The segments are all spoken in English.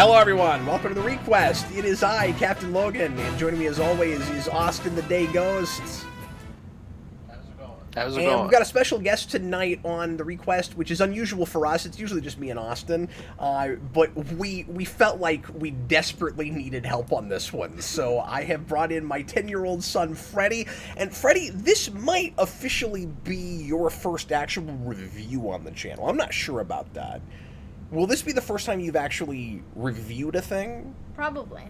Hello everyone, welcome to the ReQuest. It is I, Captain Logan, and joining me as always is Austin the Day Ghost. How's it going? We've got a special guest tonight on the ReQuest, which is unusual for us. It's usually just me and Austin, but we felt like we desperately needed help on this one. So I have brought in my 10-year-old son, Freddy. And Freddy, this might officially be your first actual review on the channel. I'm not sure about that. Will this be the first time you've actually reviewed a thing? Probably.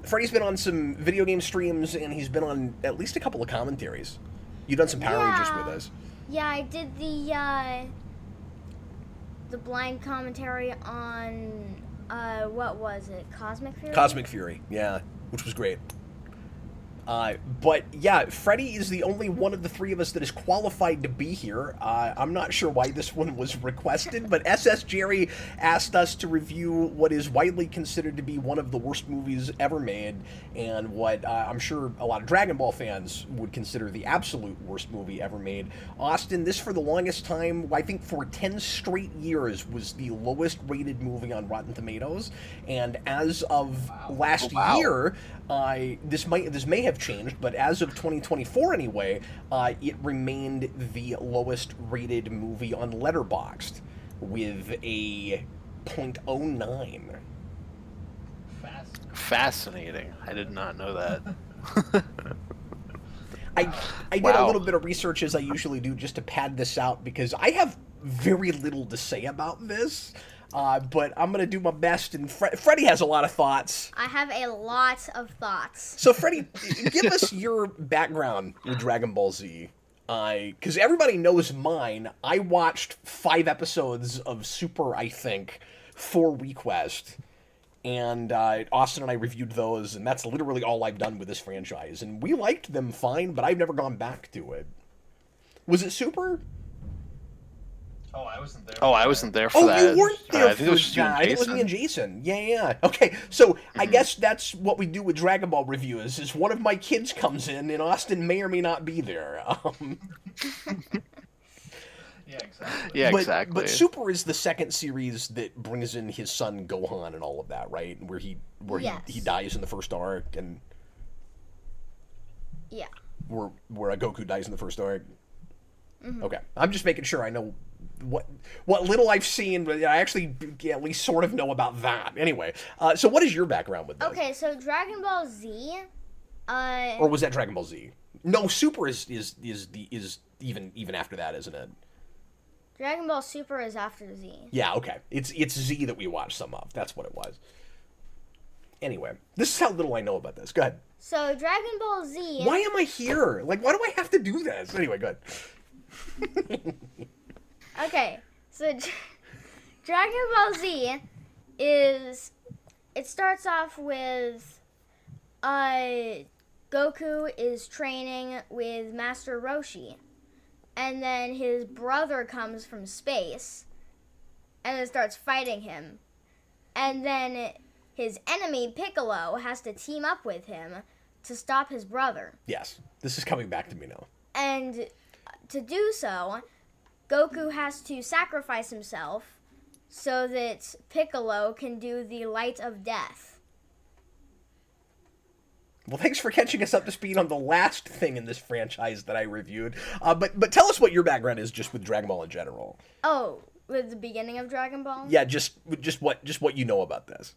Freddy's been on some video game streams, and he's been on at least a couple of commentaries. You've done some Power Rangers with us. Yeah, I did the blind commentary on, what was it? Cosmic Fury? Cosmic Fury, yeah, which was great. But yeah, Freddy is the only one of the three of us that is qualified to be here. I'm not sure why this one was requested, but SS Jerry asked us to review what is widely considered to be one of the worst movies ever made, and what I'm sure a lot of Dragon Ball fans would consider the absolute worst movie ever made. Austin, this for the longest time, I think for 10 straight years, was the lowest rated movie on Rotten Tomatoes, and as of last year, this may have changed, but as of 2024 anyway, it remained the lowest rated movie on Letterboxd with a 0.09. Fascinating. I did not know that. I did a little bit of research, as I usually do, just to pad this out, because I have very little to say about this. But I'm going to do my best, and Freddy has a lot of thoughts. I have a lot of thoughts. So, Freddy, give us your background with Dragon Ball Z. Because everybody knows mine. I watched 5 episodes of Super, I think, for ReQuest. And Austin and I reviewed those, and that's literally all I've done with this franchise. And we liked them fine, but I've never gone back to it. Was it Super? Oh, I wasn't there. I wasn't there for that. Oh, you weren't there I think it was for that. I think it was me and Jason. Yeah. Okay, so I guess that's what we do with Dragon Ball reviews, is one of my kids comes in, and Austin may or may not be there. Yeah, exactly. Yeah, exactly. But Super is the second series that brings in his son Gohan and all of that, right? Where he dies in the first arc, and yeah, where Goku dies in the first arc. Mm-hmm. Okay, I'm just making sure I know what little I've seen, but I actually at least sort of know about that. Anyway, so what is your background with this? Okay, so Dragon Ball Z, or was that Dragon Ball Z? No, Super is even after that, isn't it? Dragon Ball Super is after Z. Yeah, okay. It's Z that we watched some of. That's what it was. Anyway, this is how little I know about this. Go ahead. So Dragon Ball Z. Why am I here? Like, why do I have to do this? Anyway, go ahead. Okay, so Dragon Ball Z it starts off with Goku is training with Master Roshi, and then his brother comes from space and then starts fighting him, and then his enemy Piccolo has to team up with him to stop his brother. Yes, this is coming back to me now. And to do so, Goku has to sacrifice himself so that Piccolo can do the Light of Death. Well, thanks for catching us up to speed on the last thing in this franchise that I reviewed. But tell us what your background is just with Dragon Ball in general. Oh, with the beginning of Dragon Ball? Yeah, just what you know about this.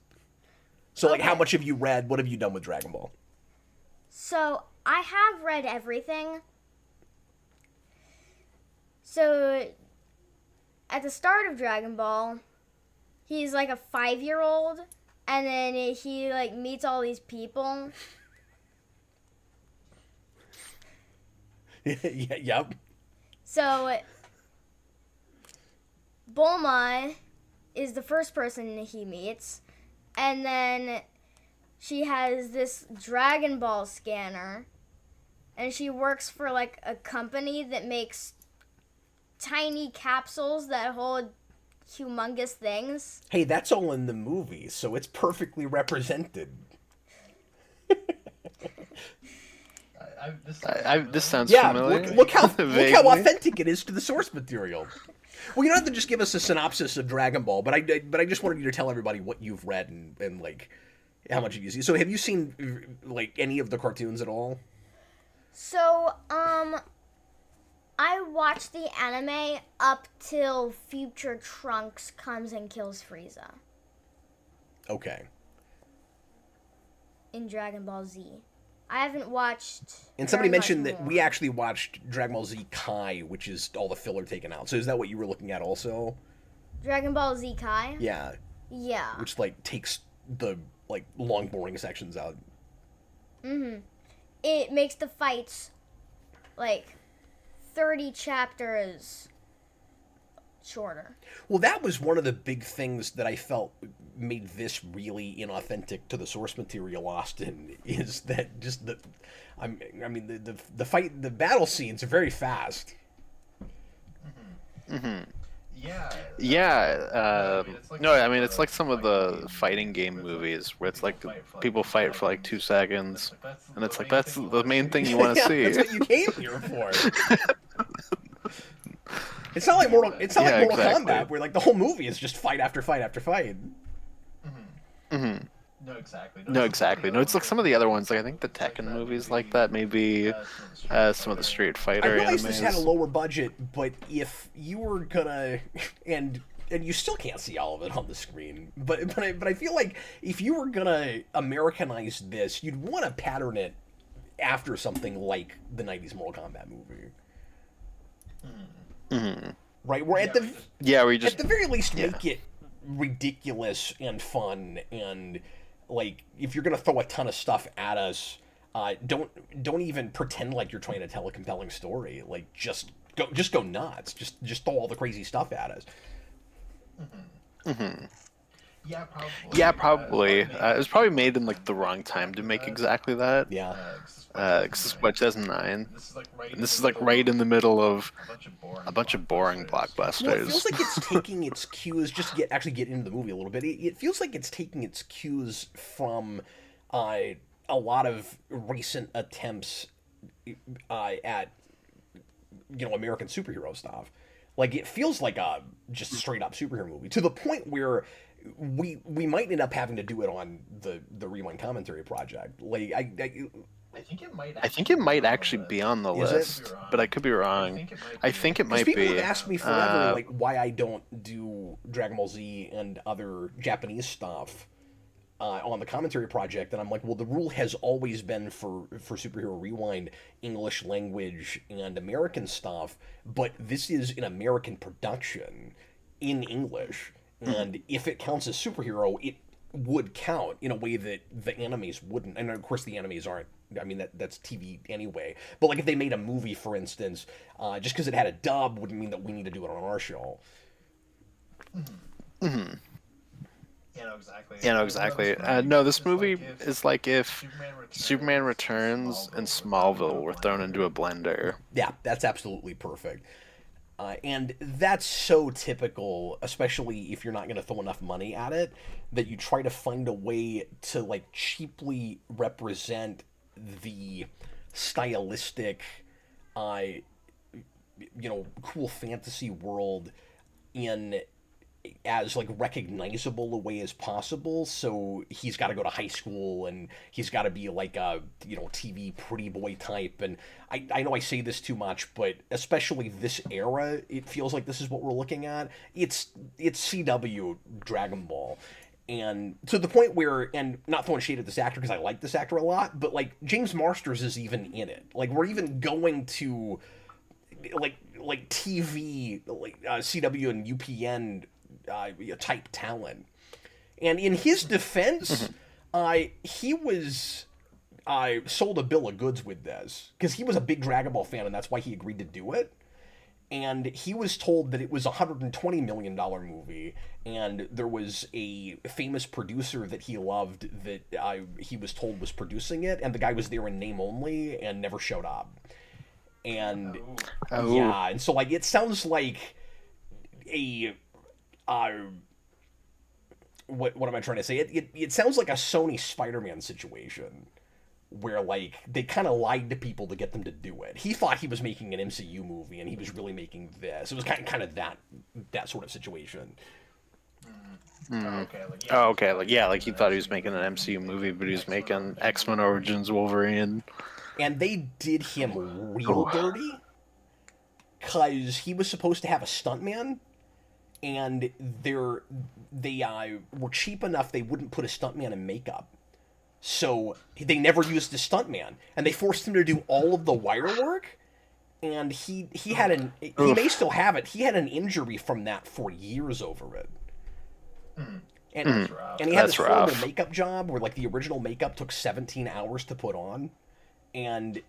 So, like, Okay. how much have you read? What have you done with Dragon Ball? So, I have read everything. So, at the start of Dragon Ball, he's like a 5-year-old, and then he like meets all these people. Yep. So, Bulma is the first person he meets, and then she has this Dragon Ball scanner, and she works for like a company that makes tiny capsules that hold humongous things. Hey, that's all in the movie, so it's perfectly represented. This sounds Yeah, familiar. look how authentic it is to the source material. Well, you don't have to just give us a synopsis of Dragon Ball, but I just wanted you to tell everybody what you've read and like how much you see. So have you seen like any of the cartoons at all? So, I watched the anime up till Future Trunks comes and kills Frieza Okay. in Dragon Ball Z. I haven't watched. And somebody very much mentioned that more. we actually watched Dragon Ball Z Kai, which is all the filler taken out. So is that what you were looking at also? Dragon Ball Z Kai? Yeah. Yeah. Which like takes the like long boring sections out. It makes the fights like 30 chapters shorter. Well, that was one of the big things that I felt made this really inauthentic to the source material, Austin, is that just I mean, the fight, the battle scenes are very fast. Yeah. No, I mean it's like some of the fighting game movies where it's like people fight for like 2 seconds, and it's like that's the main thing you want to Yeah, see. that's what you came here for. It's not like Mortal exactly. Kombat, where like the whole movie is just fight after fight after fight. No, exactly. No, exactly. No, it's like some of the other ones. Like I think the Tekken movies like that. Maybe some of the Street I Fighter realize animes. this had a lower budget, but if you were gonna and you still can't see all of it on the screen, but I feel like if you were gonna Americanize this, you'd want to pattern it after something like the '90s Mortal Kombat movie. Right, where at the very least make it ridiculous and fun, and like if you're gonna throw a ton of stuff at us, don't even pretend like you're trying to tell a compelling story. Like just go nuts. Just throw all the crazy stuff at us. Yeah, probably. Yeah, probably. It was probably made in like the wrong time to make exactly that. Yeah. Because it's what 2009. And this is like right in the middle of a bunch of boring blockbusters. Well, it feels like it's taking its cues. Just to get into the movie a little bit. It feels like it's taking its cues from a lot of recent attempts at American superhero stuff. Like it feels like a just straight up superhero movie to the point where we might end up having to do it on the Rewind Commentary project. Like I think it might actually be on the Is it? list, but I could be wrong. I think it might people be. have asked me forever, like why I don't do Dragon Ball Z and other Japanese stuff on the commentary project, and I'm like, well, the rule has always been for Superhero Rewind, English language and American stuff, but this is an American production in English, and if it counts as superhero, it would count in a way that the animes wouldn't, and of course the animes aren't. I mean that's TV anyway. But like if they made a movie, for instance, just because it had a dub wouldn't mean that we need to do it on our show. Yeah, no, exactly. No, this movie is like if Superman Returns and Smallville were thrown into a blender. Yeah, that's absolutely perfect. And that's so typical, especially if you're not going to throw enough money at it, that you try to find a way to like cheaply represent the stylistic, cool fantasy world in as like recognizable a way as possible. So he's got to go to high school and he's got to be like a TV pretty boy type. And I know I say this too much, but especially this era, it feels like this is what we're looking at. It's CW Dragon Ball. And to the point where, and not throwing shade at this actor because I like this actor a lot, but like James Marsters is even in it. Like we're even going to like TV, like CW and UPN type talent. And in his defense, he was sold a bill of goods with this because he was a big Dragon Ball fan, and that's why he agreed to do it. And he was told that it was a $120 million movie, and there was a famous producer that he loved that he was told was producing it, and the guy was there in name only and never showed up. And yeah, and so like it sounds like a what am I trying to say? It sounds like a Sony Spider-Man situation, where like they kind of lied to people to get them to do it. He thought he was making an MCU movie, and he was really making this. It was kind of that sort of situation. Like he thought he was making an MCU movie, but he was making X-Men Origins Wolverine. And they did him real dirty, because he was supposed to have a stuntman, and they were cheap enough they wouldn't put a stuntman in makeup. So they never used a stuntman, and they forced him to do all of the wire work. And he may still have it. He had an injury from that for years over it. And he had this horrible makeup job where like the original makeup took 17 hours to put on, and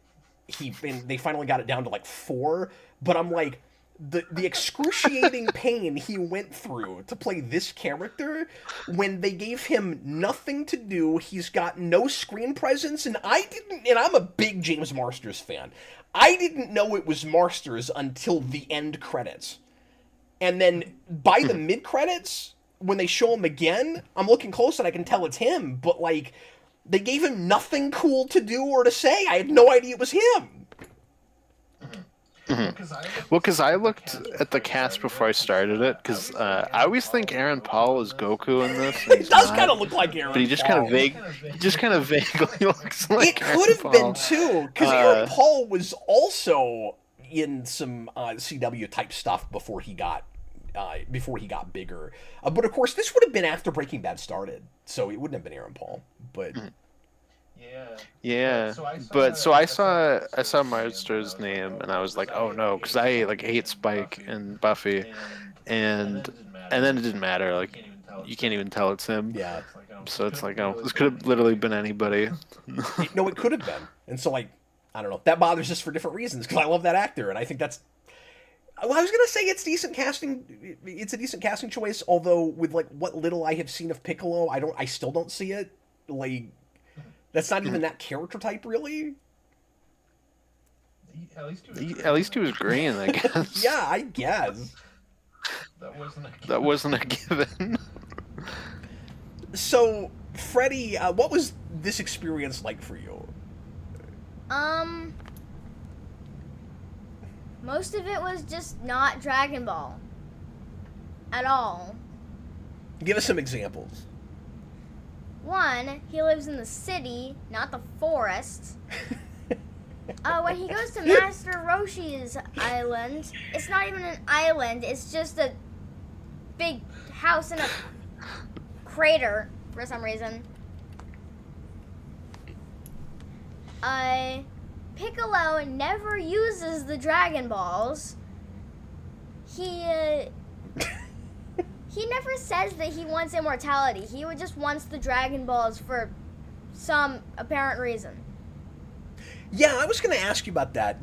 they finally got it down to like 4. But I'm like, the excruciating pain he went through to play this character when they gave him nothing to do. He's got no screen presence, and I'm a big James Marsters fan. I didn't know it was Marsters until the end credits. And then by the mid credits, when they show him again, I'm looking close and I can tell it's him, but like they gave him nothing cool to do or to say. I had no idea it was him. Well, because I looked at the cast before I started it, because I always think Aaron Paul is Goku in this. It does kind of look like Aaron Paul. But he just kind of vaguely looks like It could have been, too, because Aaron Paul was also in some CW type stuff before he got bigger. But of course, this would have been after Breaking Bad started, so it wouldn't have been Aaron Paul. But yeah. So I saw Marster's name, and I was like, oh no, because I like hate Spike and Buffy, and then it didn't matter. Like you can't even tell it's him. Yeah. So it's like, oh, this could have literally been anybody. No, it could have been. And so like, I don't know. That bothers us for different reasons, because I love that actor, and I think that's. Well, I was gonna say it's decent casting. It's a decent casting choice. Although with like what little I have seen of Piccolo, I still don't see it. Like, that's not even that character type, really. At least he was green, I guess. Yeah, I guess. That wasn't a given. So, Freddy, what was this experience like for you? Most of it was just not Dragon Ball. At all. Give us some examples. One, he lives in the city, not the forest. When he goes to Master Roshi's island, it's not even an island, it's just a big house in a crater for some reason. Piccolo never uses the Dragon Balls. He never says that he wants immortality. He just wants the Dragon Balls for some apparent reason. Yeah, I was going to ask you about that.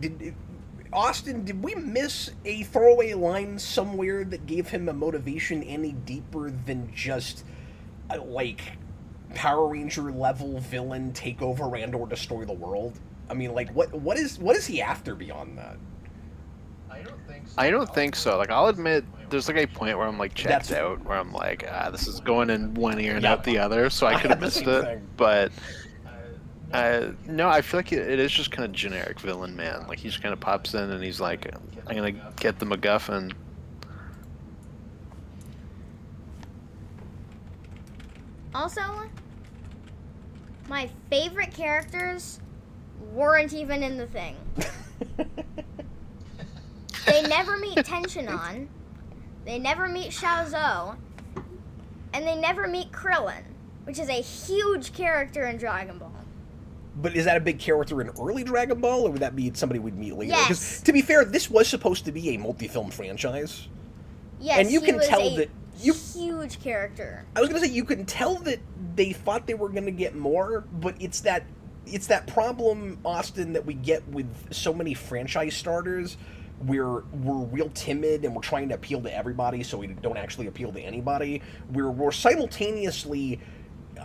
Austin, did we miss a throwaway line somewhere that gave him a motivation any deeper than just, like, Power Ranger level villain take over and or destroy the world? I mean, like, what is he after beyond that? I don't think so. Like, I'll admit, there's like a point where I'm like checked out, where I'm like, this is going in one ear and out the other, so I could have missed it. But no, I feel like it is just kind of generic villain man. Like he just kind of pops in and he's like, I'm gonna get the MacGuffin. Also, my favorite characters weren't even in the thing. They never meet Tenshinhan, they never meet Xiaozhou, and they never meet Krillin, which is a huge character in Dragon Ball. But is that a big character in early Dragon Ball, or would that be somebody we'd meet later? Yes. Because, to be fair, this was supposed to be a multi-film franchise. Yes, and you can tell that huge character. I was going to say, you can tell that they thought they were going to get more, but it's that problem, Austin, that we get with so many franchise starters, where we're real timid and we're trying to appeal to everybody, so we don't actually appeal to anybody. We're simultaneously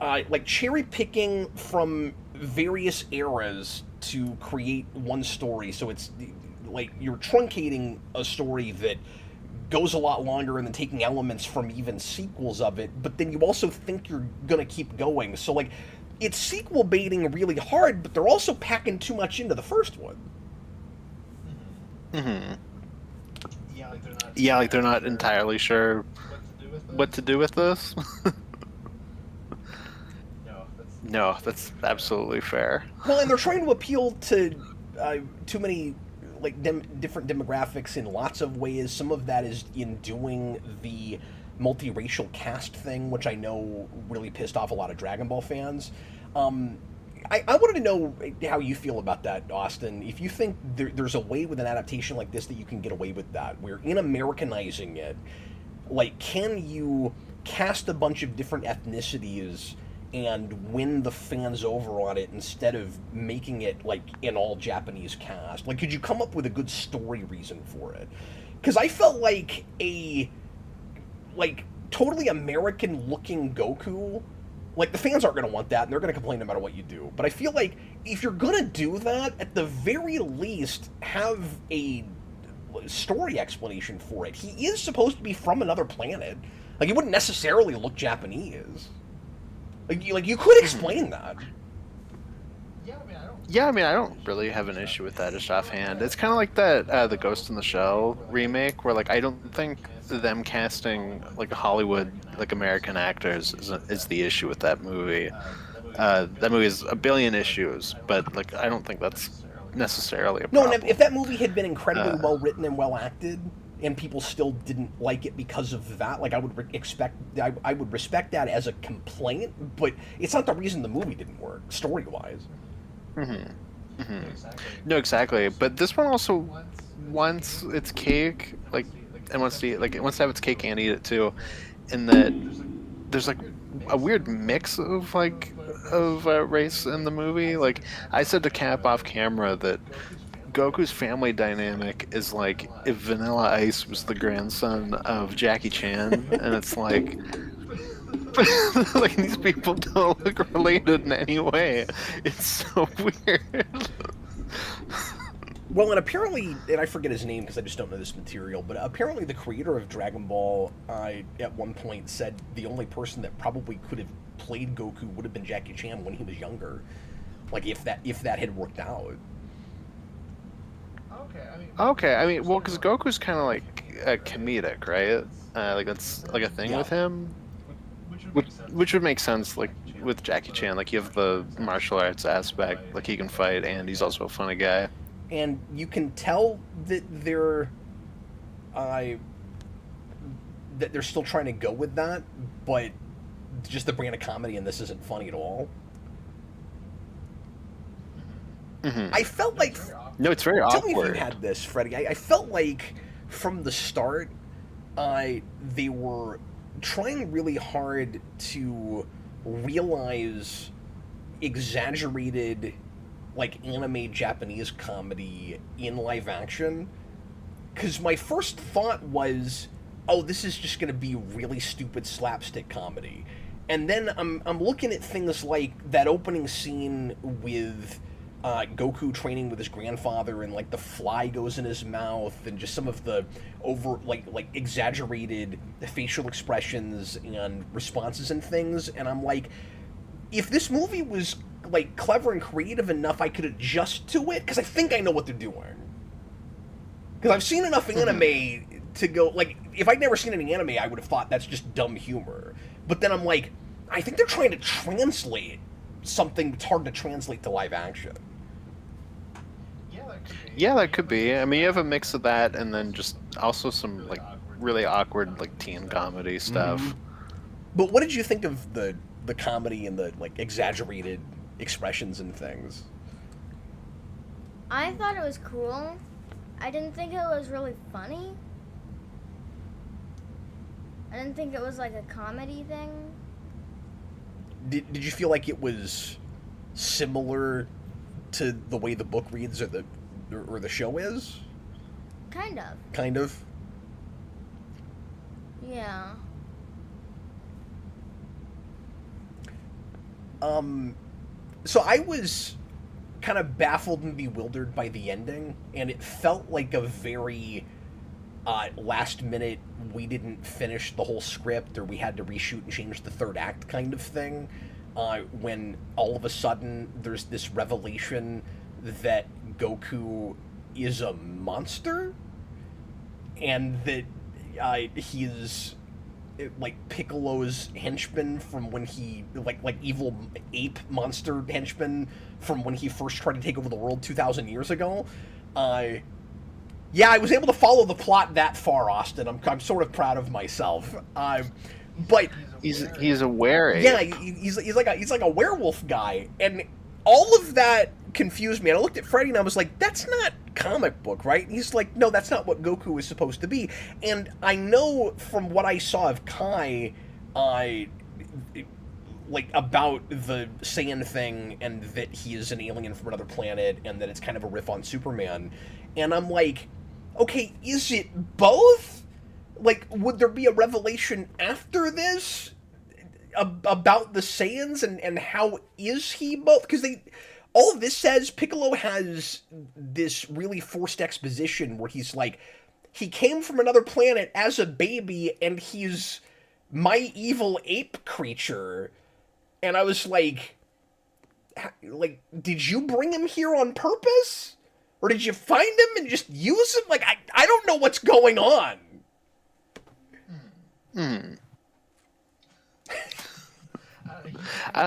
like cherry picking from various eras to create one story. So it's like you're truncating a story that goes a lot longer and then taking elements from even sequels of it, but then you also think you're gonna keep going. So like, it's sequel baiting really hard, but they're also packing too much into the first one. Mm-hmm. Yeah, like they're not entirely sure what to do with this. No, that's absolutely fair. Well, and they're trying to appeal to too many like different demographics in lots of ways. Some of that is in doing the multiracial cast thing, which I know really pissed off a lot of Dragon Ball fans. I wanted to know how you feel about that, Austin. If you think there's a way with an adaptation like this that you can get away with that, where in Americanizing it, like, can you cast a bunch of different ethnicities and win the fans over on it instead of making it like an all Japanese cast? Like, could you come up with a good story reason for it? Because I felt like a totally American looking Goku, like, the fans aren't going to want that and they're going to complain no matter what you do. But I feel like if you're going to do that, at the very least have a story explanation for it. He is supposed to be from another planet. Like, he wouldn't necessarily look Japanese. Like you could explain that. Yeah, I mean, I don't really have an issue with that just offhand. It's kind of like that the Ghost in the Shell remake, where like I don't think them casting like Hollywood like American actors is the issue with that movie. That movie has a billion issues, but like I don't think that's necessarily a problem. No, and if that movie had been incredibly well written and well acted, and people still didn't like it because of that, like, I would I would respect that as a complaint, but it's not the reason the movie didn't work story wise. Mm-hmm. Mm-hmm. No, exactly. But this one also wants its cake, like, and wants to have its cake and eat it too. In that there's like a weird mix of race in the movie. Like, I said to Cap off camera that Goku's family dynamic is like if Vanilla Ice was the grandson of Jackie Chan, and it's like like these people don't look related in any way. It's so weird. Well, and apparently, and I forget his name because I just don't know this material, but apparently the creator of Dragon Ball at one point said the only person that probably could have played Goku would have been Jackie Chan when he was younger. Like, if that had worked out. Okay, I mean, well, because Goku's kind of like comedic, right? Like, that's like a thing with him. Which would make sense, like, with Jackie Chan. Like, you have the martial arts aspect, like, he can fight, and he's also a funny guy. And you can tell that they're still trying to go with that, but just the brand of comedy in this isn't funny at all. Mm-hmm. I felt like... No, it's very awkward. Tell me if you had this, Freddy. I felt like, from the start, they were trying really hard to realize exaggerated, like, anime Japanese comedy in live action. Because my first thought was, oh, this is just going to be really stupid slapstick comedy. And then I'm looking at things like that opening scene with Goku training with his grandfather, and like the fly goes in his mouth, and just some of the like exaggerated facial expressions and responses and things, and I'm like, if this movie was like clever and creative enough, I could adjust to it, because I think I know what they're doing. Because I've seen enough anime to go, like, if I'd never seen any anime, I would have thought that's just dumb humor. But then I'm like, I think they're trying to translate something that's hard to translate to live action. Yeah, that could be. I mean, you have a mix of that, and then just also some like really awkward like teen comedy stuff. Mm-hmm. But what did you think of the comedy and the like exaggerated expressions and things? I thought it was cool. I didn't think it was really funny. I didn't think it was like a comedy thing. Did you feel like it was similar to the way the book reads or the show is? Kind of. Kind of? Yeah. So I was kind of baffled and bewildered by the ending, and it felt like a very last minute we didn't finish the whole script, or we had to reshoot and change the third act kind of thing, when all of a sudden there's this revelation that Goku is a monster, and that he is like Piccolo's henchman from when he like evil ape monster henchman from when he first tried to take over the world 2,000 years ago. Yeah, I was able to follow the plot that far, Austin. I'm sort of proud of myself. But he's aware. Yeah, he's like a werewolf guy, and all of that confused me. And I looked at Freddy and I was like, "That's not comic book, right?" And he's like, "No, that's not what Goku is supposed to be." And I know from what I saw of Kai, like about the Saiyan thing, and that he is an alien from another planet, and that it's kind of a riff on Superman. And I'm like, okay, is it both? Like, would there be a revelation after this about the Saiyans, and how is he both? Because all of this says Piccolo has this really forced exposition where he's like, he came from another planet as a baby, and he's my evil ape creature. And I was like, did you bring him here on purpose? Or did you find him and just use him? Like, I don't know what's going on.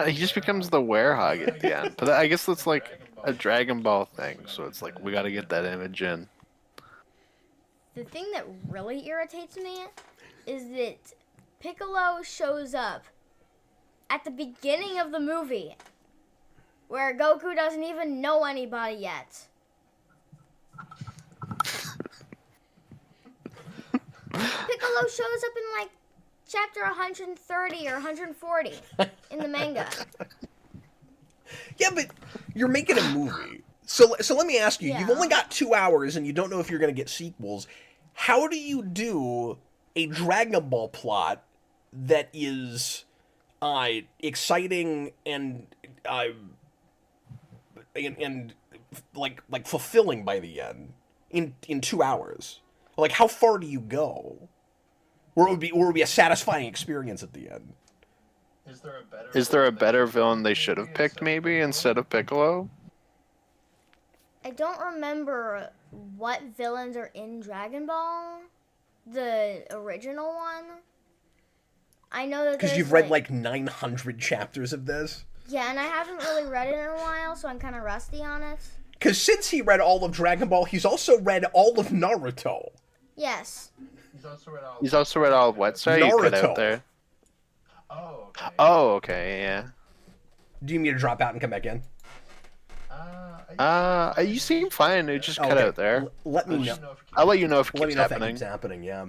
He just becomes the werehog at the end. But I guess that's like a Dragon Ball thing, so it's like, we gotta get that image in. The thing that really irritates me is that Piccolo shows up at the beginning of the movie, where Goku doesn't even know anybody yet. Piccolo shows up in like chapter 130 or 140 in the manga. Yeah, but you're making a movie. So let me ask you, Yeah. You've only got 2 hours and you don't know if you're going to get sequels. How do you do a Dragon Ball plot that is exciting and like fulfilling by the end in 2 hours? Like, how far do you go? Where it would be a satisfying experience at the end? Is there a better villain they should have picked maybe instead of Piccolo? I don't remember what villains are in Dragon Ball, the original one. I know that because you've read like 900 chapters of this. Yeah, and I haven't really read it in a while, so I'm kind of rusty on it. Because since he read all of Dragon Ball, he's also read all of Naruto. Yes. He's also read all of what? Sorry, you cut out there. Oh, okay, yeah. Do you need me to drop out and come back in? You seem fine. It just cut out there. Let me know. I'll let you know if it Let keeps me know if that happening. keeps happening, yeah.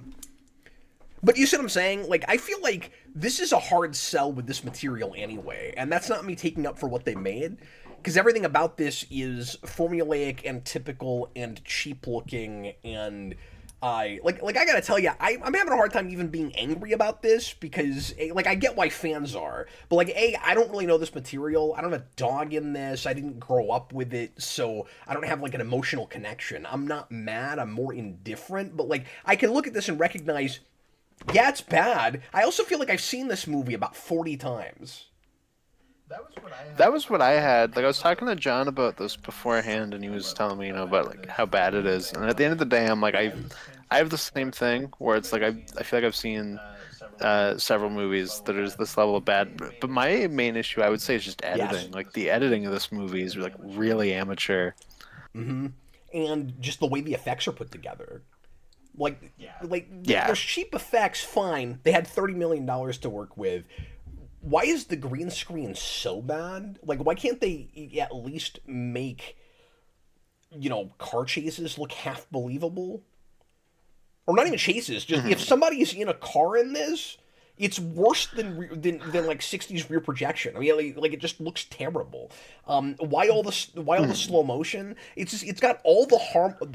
But you see what I'm saying? Like, I feel like this is a hard sell with this material anyway, and that's not me taking up for what they made, because everything about this is formulaic and typical and cheap-looking, and I gotta tell you, I'm having a hard time even being angry about this, because, like, I get why fans are, but, like, I don't really know this material, I don't have a dog in this, I didn't grow up with it, so I don't have, like, an emotional connection. I'm not mad, I'm more indifferent, but, like, I can look at this and recognize, yeah, it's bad. I also feel like I've seen this movie about 40 times. That was what I had. Like, I was talking to John about this beforehand, and he was telling me, about like how bad it is. And at the end of the day, I'm like, I have the same thing where it's like I feel like I've seen several movies that is this level of bad. But my main issue, I would say, is just editing. Yes. Like, the editing of this movie is like really amateur. Mm-hmm. And just the way the effects are put together. Like, Yeah. there's cheap effects, fine. They had $30 million to work with. Why is the green screen so bad? Like, why can't they at least make, car chases look half believable? Or not even chases, just if somebody's in a car in this, it's worse than like 60s rear projection. I mean, like it just looks terrible. Why all the slow motion? It's got all the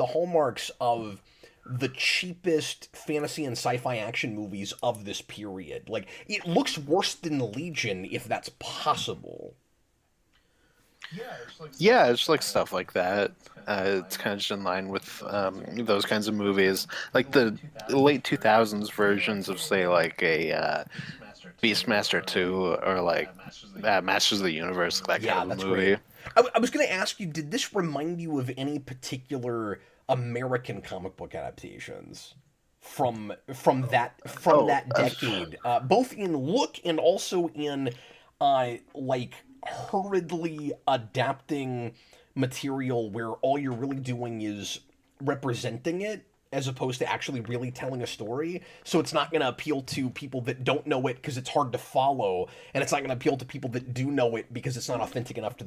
hallmarks of the cheapest fantasy and sci-fi action movies of this period. Like, it looks worse than Legion, if that's possible. Yeah, it's like stuff like that. It's kind of just in line with those kinds of movies, like the late 2000s versions of, say, like a Beastmaster 2 or like Masters of the Universe, that kind Yeah, of a that's great. movie. I was going to ask you, did this remind you of any particular American comic book adaptations from Oh, that decade, both in look and also in like hurriedly adapting material where all you're really doing is representing it as opposed to actually really telling a story. So it's not going to appeal to people that don't know it because it's hard to follow, and it's not going to appeal to people that do know it because it's not authentic enough to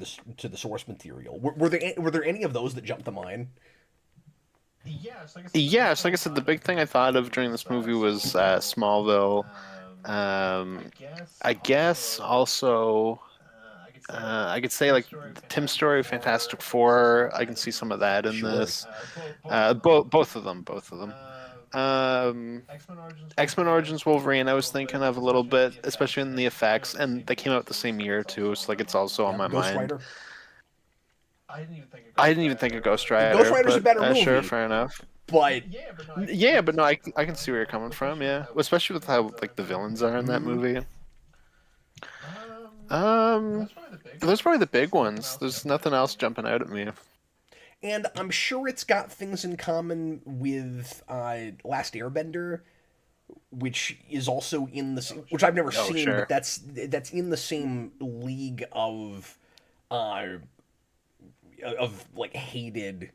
the source material. Were there any of those that jumped to mind? Yeah, so like I said, the big thing I thought of during this movie was Smallville. I guess also I could say like Tim's story, Fantastic Four. I can see some of that in Sure. this. Both of them, both of them. X-Men Origins Wolverine, I was thinking of a little bit, especially in the effects, and they came out the same year too, so like it's also on Yeah, my Ghost mind. Rider. I didn't even think of Ghost Ghost Rider, Rider's a but better sure, movie, fair enough. but Yeah, but no, I can see where you're coming from. Yeah, especially with how like the villains are in that movie. Those are probably the big ones. There's nothing else jumping out at me. and I'm sure it's got things in common with Last Airbender, which is also in the which I've never seen, Sure. but that's in the same league uh of like hated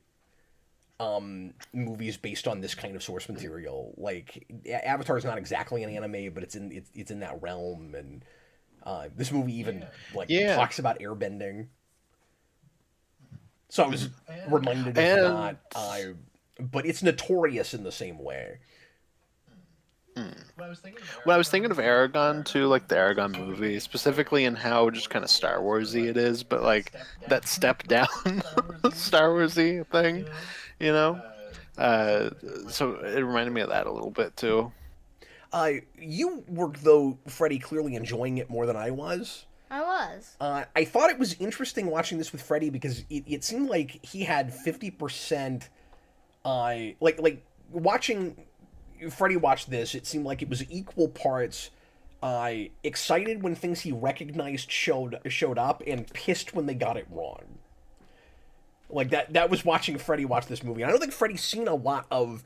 movies based on this kind of source material. Like Avatar is not exactly an anime, but it's in that realm, and this movie even talks about airbending. So I was reminded of And that, but it's notorious in the same way. Well, I was thinking of Aragon too, like the Aragon movie, specifically in how just kind of Star Warsy it is, but like that step down Star Warsy thing, you know. So it reminded me of that a little bit too. You were, though, Freddy, clearly enjoying it more than I was. I was. I thought it was interesting watching this with Freddy because it seemed like he had 50%. Like watching Freddy watch this, it seemed like it was equal parts excited when things he recognized showed up and pissed when they got it wrong. Like that was watching Freddy watch this movie. And I don't think Freddy's seen a lot of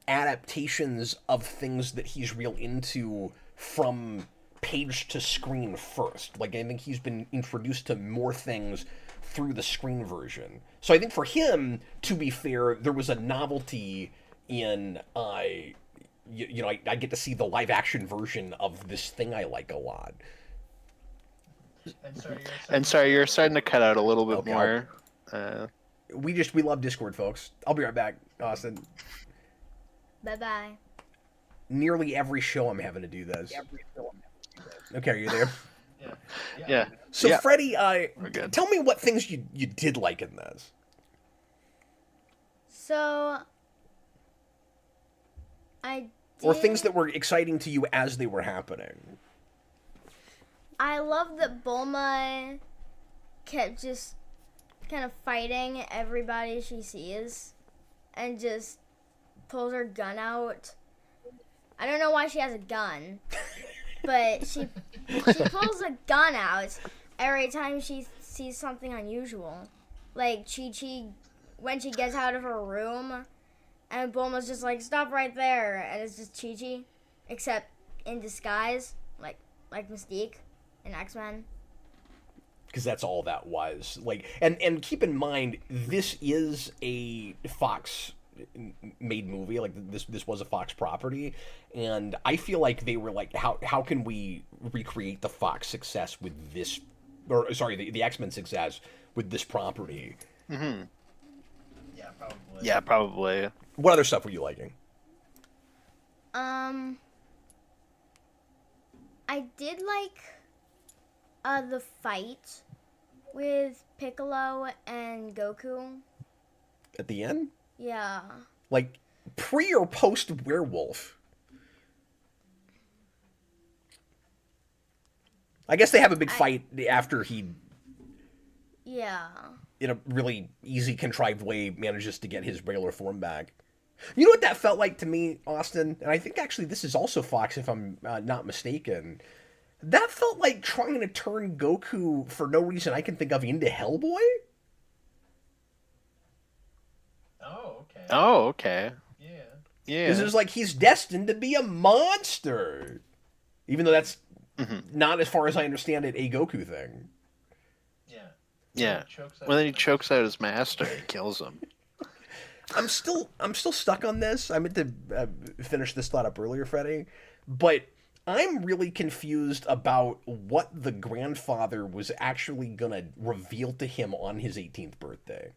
adaptations of things that he's real into from page to screen first. Like I think he's been introduced to more things through the screen version. So I think for him, to be fair, there was a novelty in I get to see the live action version of this thing I like a lot. And sorry, you're starting to cut out a little bit Okay. more. We love Discord, folks. I'll be right back, Austin. Bye bye. Nearly every show I'm having to do this. Okay, are you there? Yeah. So Yeah. Freddy, We're good. tell me what things you did like in this. So I did, Or things that were exciting to you as they were happening. I love that Bulma kept just kind of fighting everybody she sees and just pulls her gun out. I don't know why she has a gun, but she pulls a gun out every time she sees something unusual. Like Chi-Chi, when she gets out of her room, and Bulma's just like, stop right there, and it's just Chi-Chi, except in disguise, like Mystique in X-Men. Because that's all that was. Like, and keep in mind, this is a Fox made movie. Like this was a Fox property, and I feel like they were like, how can we recreate the Fox success with this, or sorry, the X-Men success with this property? Mm-hmm. Yeah, probably. What other stuff were you liking? I did like the fight with Piccolo and Goku. At the end? Yeah. Like, pre or post Werewolf? I guess they have a big fight after he Yeah. In a really easy, contrived way, manages to get his regular form back. You know what that felt like to me, Austin? And I think actually this is also Fox, if I'm not mistaken. That felt like trying to turn Goku, for no reason I can think of, into Hellboy? Oh, okay. Yeah. Because it's like he's destined to be a monster. Even though that's not, as far as I understand it, a Goku thing. Yeah. Well, then he chokes out his master and kills him. I'm still stuck on this. I meant to finish this thought up earlier, Freddy, but I'm really confused about what the grandfather was actually gonna reveal to him on his 18th birthday.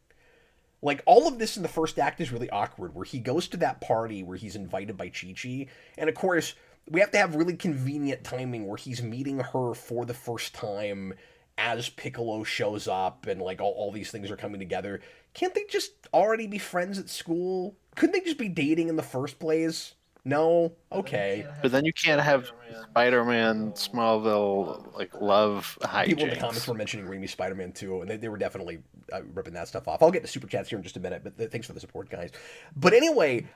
Like, all of this in the first act is really awkward, where he goes to that party where he's invited by Chi-Chi, and of course, we have to have really convenient timing where he's meeting her for the first time as Piccolo shows up, and like all these things are coming together. Can't they just already be friends at school? Couldn't they just be dating in the first place? No? Okay. But then you can't have Spider-Man, Smallville, like, love hijinks. People in the comments were mentioning Raimi Spider-Man 2, and they were definitely ripping that stuff off. I'll get to Super Chats here in just a minute, but thanks for the support, guys. But anyway,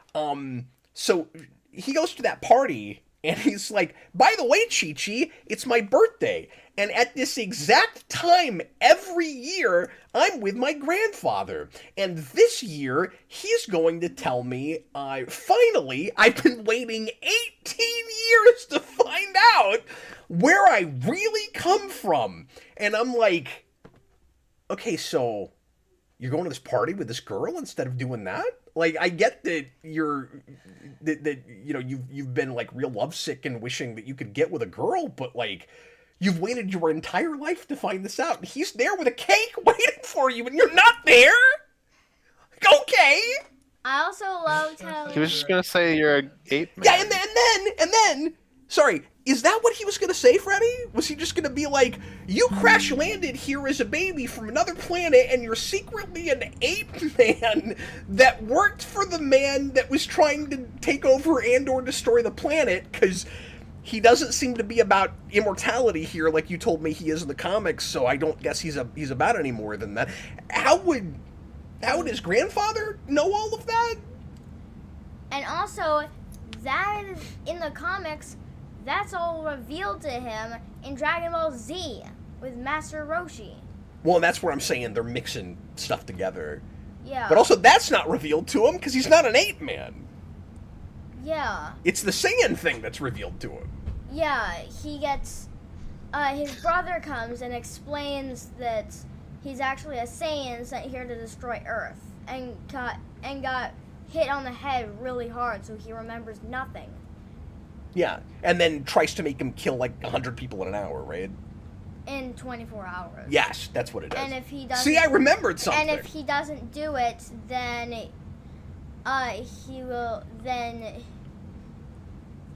so he goes to that party, and he's like, by the way, Chi-Chi, it's my birthday. And at this exact time every year, I'm with my grandfather. And this year, he's going to tell me, finally, I've been waiting 18 years to find out where I really come from. And I'm like, okay, so you're going to this party with this girl instead of doing that? Like, I get that you've been like real lovesick and wishing that you could get with a girl, but like, you've waited your entire life to find this out. And he's there with a cake waiting for you, and you're not there. Okay. I also loved how He was just gonna say you're an ape man. Yeah, and then, sorry, is that what he was gonna say, Freddy? Was he just gonna be like, you crash landed here as a baby from another planet, and you're secretly an ape man that worked for the man that was trying to take over and/or destroy the planet? Because he doesn't seem to be about immortality here, like you told me he is in the comics. So I don't guess he's about any more than that. How would his grandfather know all of that? And also, that is in the comics. That's all revealed to him in Dragon Ball Z with Master Roshi. Well, that's where I'm saying they're mixing stuff together. Yeah. But also, that's not revealed to him because he's not an ape man. Yeah. It's the Saiyan thing that's revealed to him. Yeah, he gets... his brother comes and explains that he's actually a Saiyan sent here to destroy Earth. And got hit on the head really hard, so he remembers nothing. Yeah, and then tries to make him kill like 100 people in an hour, right? In 24 hours. Yes, that's what it is. And if he doesn't... See, I remembered something. And if he doesn't do it, then...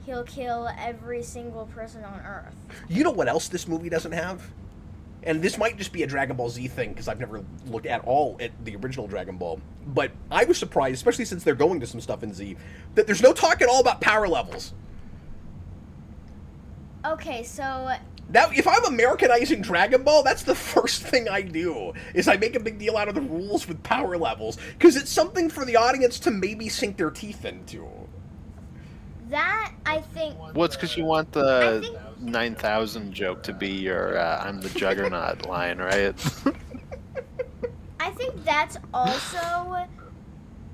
he'll kill every single person on Earth. You know what else this movie doesn't have? And this might just be a Dragon Ball Z thing, because I've never looked at all at the original Dragon Ball. But I was surprised, especially since they're going to some stuff in Z, that there's no talk at all about power levels. Okay, so... Now, if I'm Americanizing Dragon Ball, that's the first thing I do, is I make a big deal out of the rules with power levels, because it's something for the audience to maybe sink their teeth into. That, I think... Well, it's because you want the 9,000 joke to be your I'm the Juggernaut line, right? I think that's also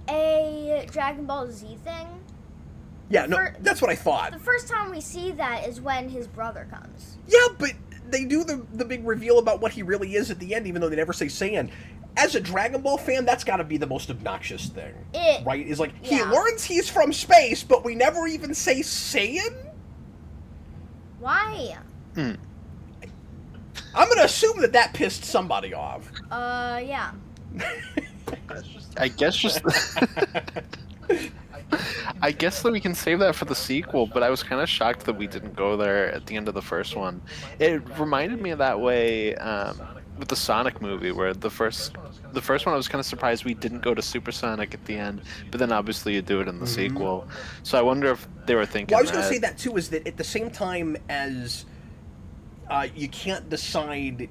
a Dragon Ball Z thing. Yeah, no, that's what I thought. The first time we see that is when his brother comes. Yeah, but they do the big reveal about what he really is at the end, even though they never say Saiyan. As a Dragon Ball fan, that's got to be the most obnoxious thing, right? Is like, he learns he's from space, but we never even say Saiyan? Why? I'm going to assume that pissed somebody off. Yeah. I guess that we can save that for the sequel, but I was kind of shocked that we didn't go there at the end of the first one. It reminded me of that way with the Sonic movie, where the first one I was kind of surprised we didn't go to Supersonic at the end, but then obviously you do it in the sequel. So I wonder if they were thinking Well, I was going to say that too, is that at the same time as you can't decide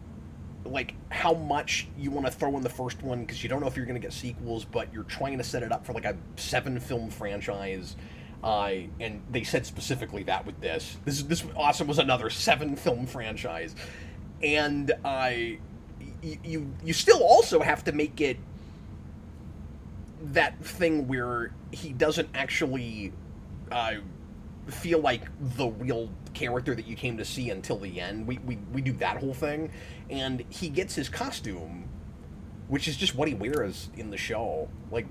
like how much you want to throw in the first one because you don't know if you're going to get sequels, but you're trying to set it up for like a 7-film franchise. And they said specifically that with this awesome was another 7-film franchise, and you still also have to make it that thing where he doesn't actually feel like the real character that you came to see until the end. We do that whole thing, and he gets his costume, which is just what he wears in the show. Like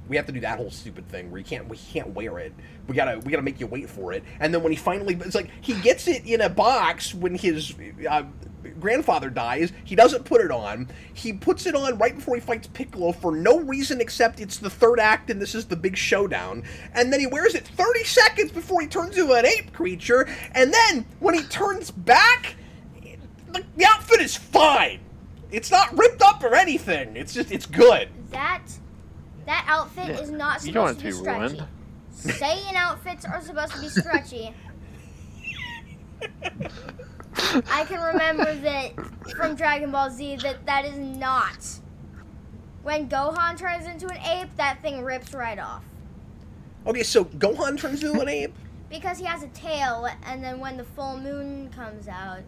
we have to do that whole stupid thing where we can't wear it. We gotta make you wait for it. And then when he finally, it's like he gets it in a box when his grandfather dies. He doesn't put it on. He puts it on right before he fights Piccolo for no reason except it's the third act and this is the big showdown. And then he wears it 30 seconds before he turns into an ape creature. And then when he turns back, the outfit is fine. It's not ripped up or anything. It's good. That outfit is not supposed to be stretchy. Ruined. Saiyan outfits are supposed to be stretchy. I can remember that from Dragon Ball Z that is not. When Gohan turns into an ape, that thing rips right off. Okay, so Gohan turns into an ape? Because he has a tail, and then when the full moon comes out,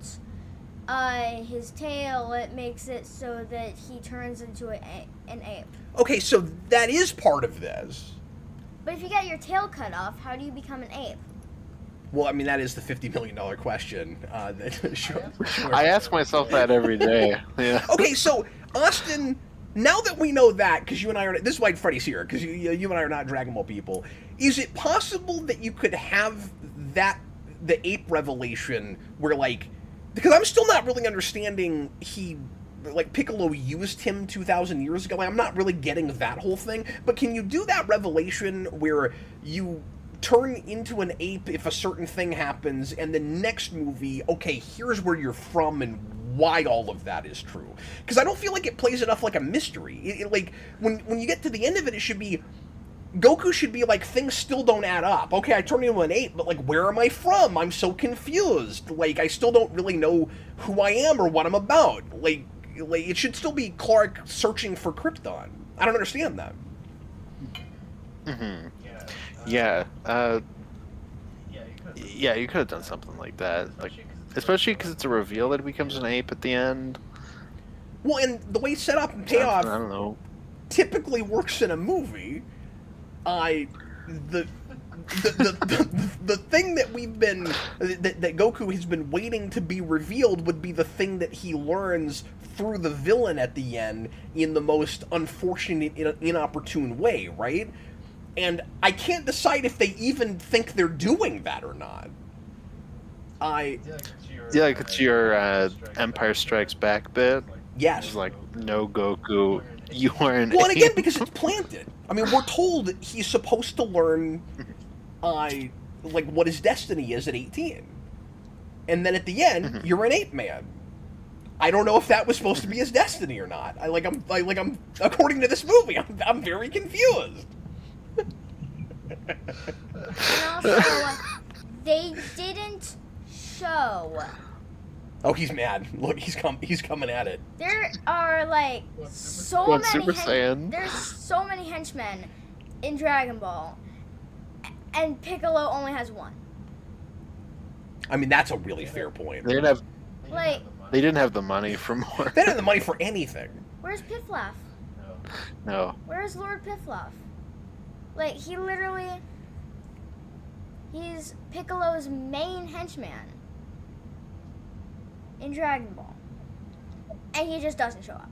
his tail, it makes it so that he turns into an ape. Okay, so that is part of this. But if you get your tail cut off, how do you become an ape? Well, I mean, that is the $50 million question. Sure. I ask myself that every day. Yeah. Okay, so, Austin, now that we know that, because you and I are... This is why Freddy's here, because you and I are not Dragon Ball people. Is it possible that you could have the ape revelation where, like... Because I'm still not really understanding Piccolo used him 2,000 years ago. I'm not really getting that whole thing. But can you do that revelation where you turn into an ape if a certain thing happens, and the next movie, okay, here's where you're from and why all of that is true? Because I don't feel like it plays enough like a mystery. Like, when you get to the end of it, it should be... Goku should be like, things still don't add up. Okay, I turned into an ape, but like, where am I from? I'm so confused. Like, I still don't really know who I am or what I'm about. Like it should still be Clark searching for Krypton. I don't understand that. Mm-hmm. Yeah. Yeah, you could have done something like that. Like, especially because it's a reveal that he becomes an ape at the end. Well, and the way set up and payoff I don't know. typically works in a movie. The thing that that Goku has been waiting to be revealed would be the thing that he learns through the villain at the end in the most unfortunate, inopportune way, right? And I can't decide if they even think they're doing that or not. It's your Empire Strikes Back bit. Yes. It's like, no, Goku, you are an Well, and ape. again, because it's planted. I mean, we're told he's supposed to learn, what his destiny is at 18. And then at the end, you're an ape man. I don't know if that was supposed to be his destiny or not. I'm according to this movie, I'm very confused. And also, they didn't show. Oh, he's mad. Look, he's coming at it. There are so Going many. Super Saiyan. There's so many henchmen in Dragon Ball, and Piccolo only has one. I mean, that's a really fair point. They didn't have. Like, They didn't have the money for more. They didn't have the money for anything. where's Pifflaff? No. Where's Lord Pifflaff? Like, he's Piccolo's main henchman in Dragon Ball, and he just doesn't show up.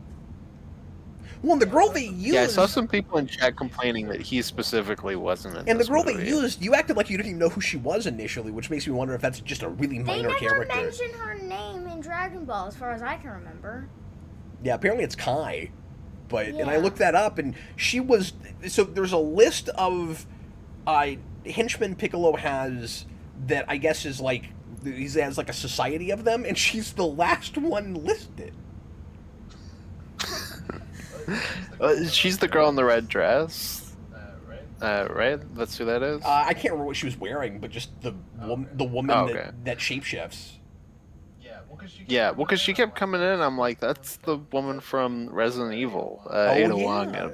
Well, and the girl they used... Yeah, I saw some people in chat complaining that he specifically wasn't in And the this girl movie. they used, you acted like you didn't even know who she was initially, which makes me wonder if that's just a really minor They never character. mention her name in Dragon Ball, as far as I can remember. Yeah, apparently it's Kai. But and I Yeah. looked that up, and she was... So there's a list of henchmen Piccolo has that I guess is he has a society of them, and she's the last one listed. She's the girl in the red dress. Right? That's who that is? I can't remember what she was wearing, but just the woman Oh, okay. that shapeshifts. Yeah, well, because she kept coming in, I'm like, that's the woman from Resident Evil, Oh Ada Wong. yeah. And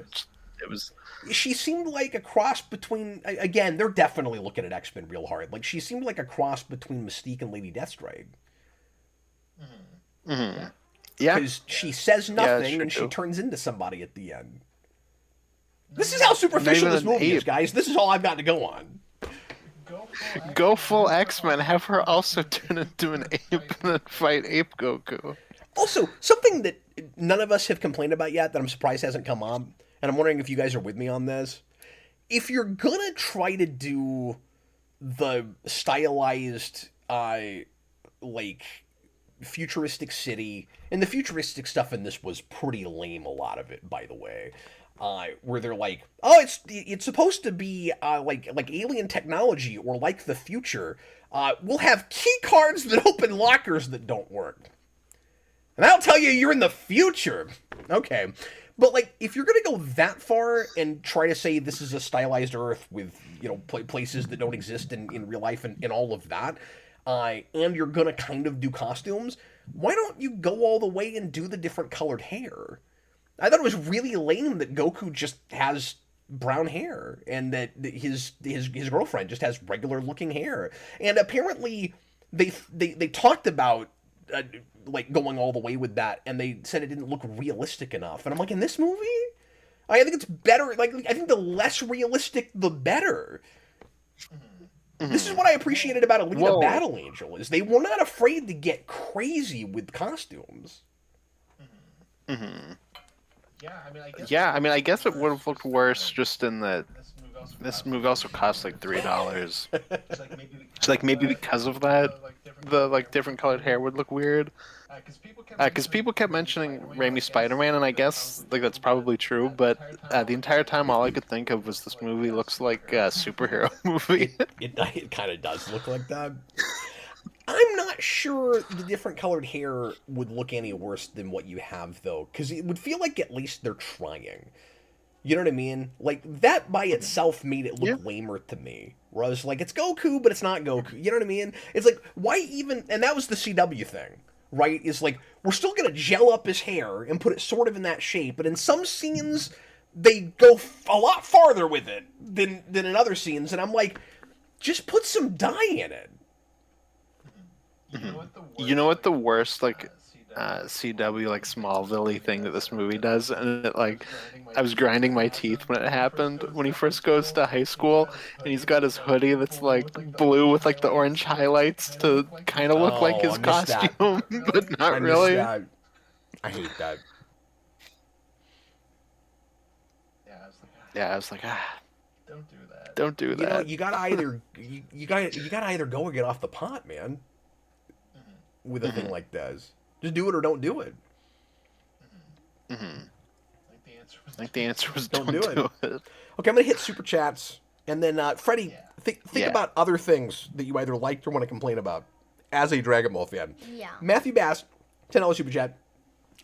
it was, She seemed like a cross between. Again, they're definitely looking at X-Men real hard. Like she seemed like a cross between Mystique and Lady Deathstrike. mm-hmm. Yeah, Because she says nothing and she turns into somebody at the end. This is how superficial this movie is, guys. This is all I've got to go on. Go full X-Men. Have her also turn into an ape and then fight Ape Goku. Also, something that none of us have complained about yet that I'm surprised hasn't come up, and I'm wondering if you guys are with me on this. If you're gonna try to do the stylized, like, futuristic city, and the futuristic stuff in this was pretty lame, a lot of it, by the way. Where they're like, oh, it's supposed to be like alien technology or like the future. We'll have key cards that open lockers that don't work, and that'll tell you you're in the future. Okay, but like if you're gonna go that far and try to say this is a stylized Earth with places that don't exist in real life and all of that, and you're gonna kind of do costumes, why don't you go all the way and do the different colored hair? I thought it was really lame that Goku just has brown hair and that his girlfriend just has regular looking hair. And apparently they talked about like going all the way with that, and they said it didn't look realistic enough. And I'm like, in this movie, I think it's better. Like I think the less realistic, the better. Mm-hmm. This is what I appreciated about Alita Battle Angel is they were not afraid to get crazy with costumes. Mm-hmm. Yeah, I mean, I guess it would have looked worse just in that this movie also cost like $3. It's like maybe because of that, the like different colored hair would look weird. Because people kept mentioning Raimi's Spider-Man, and I guess like that's probably true. But the entire time, all I could think of was this movie looks like a superhero movie. It kind of does look like that. I'm not sure the different colored hair would look any worse than what you have, though, because it would feel like at least they're trying. You know what I mean? Like, that by itself made it look lamer to me. Where I was like, it's Goku, but it's not Goku. You know what I mean? It's like, why even... And that was the CW thing, right? Is like, we're still going to gel up his hair and put it sort of in that shape, but in some scenes, they go a lot farther with it than in other scenes, and I'm like, just put some dye in it. You know what the worst like CW like Smallville thing that this movie does, and it, like I was grinding my teeth when it happened when he first goes to high school and he's got his hoodie that's like blue with like the orange highlights to kind of look like his costume, but not really. That. I hate that. Yeah, I was like, don't do that. You know, you gotta either go or get off the pot, man. With a thing like this, just do it or don't do it. Like the answer was don't do it. Okay, I'm gonna hit super chats, and then Freddy, think about other things that you either liked or want to complain about as a Dragon Ball fan. Yeah. Matthew Bass, $10 super chat.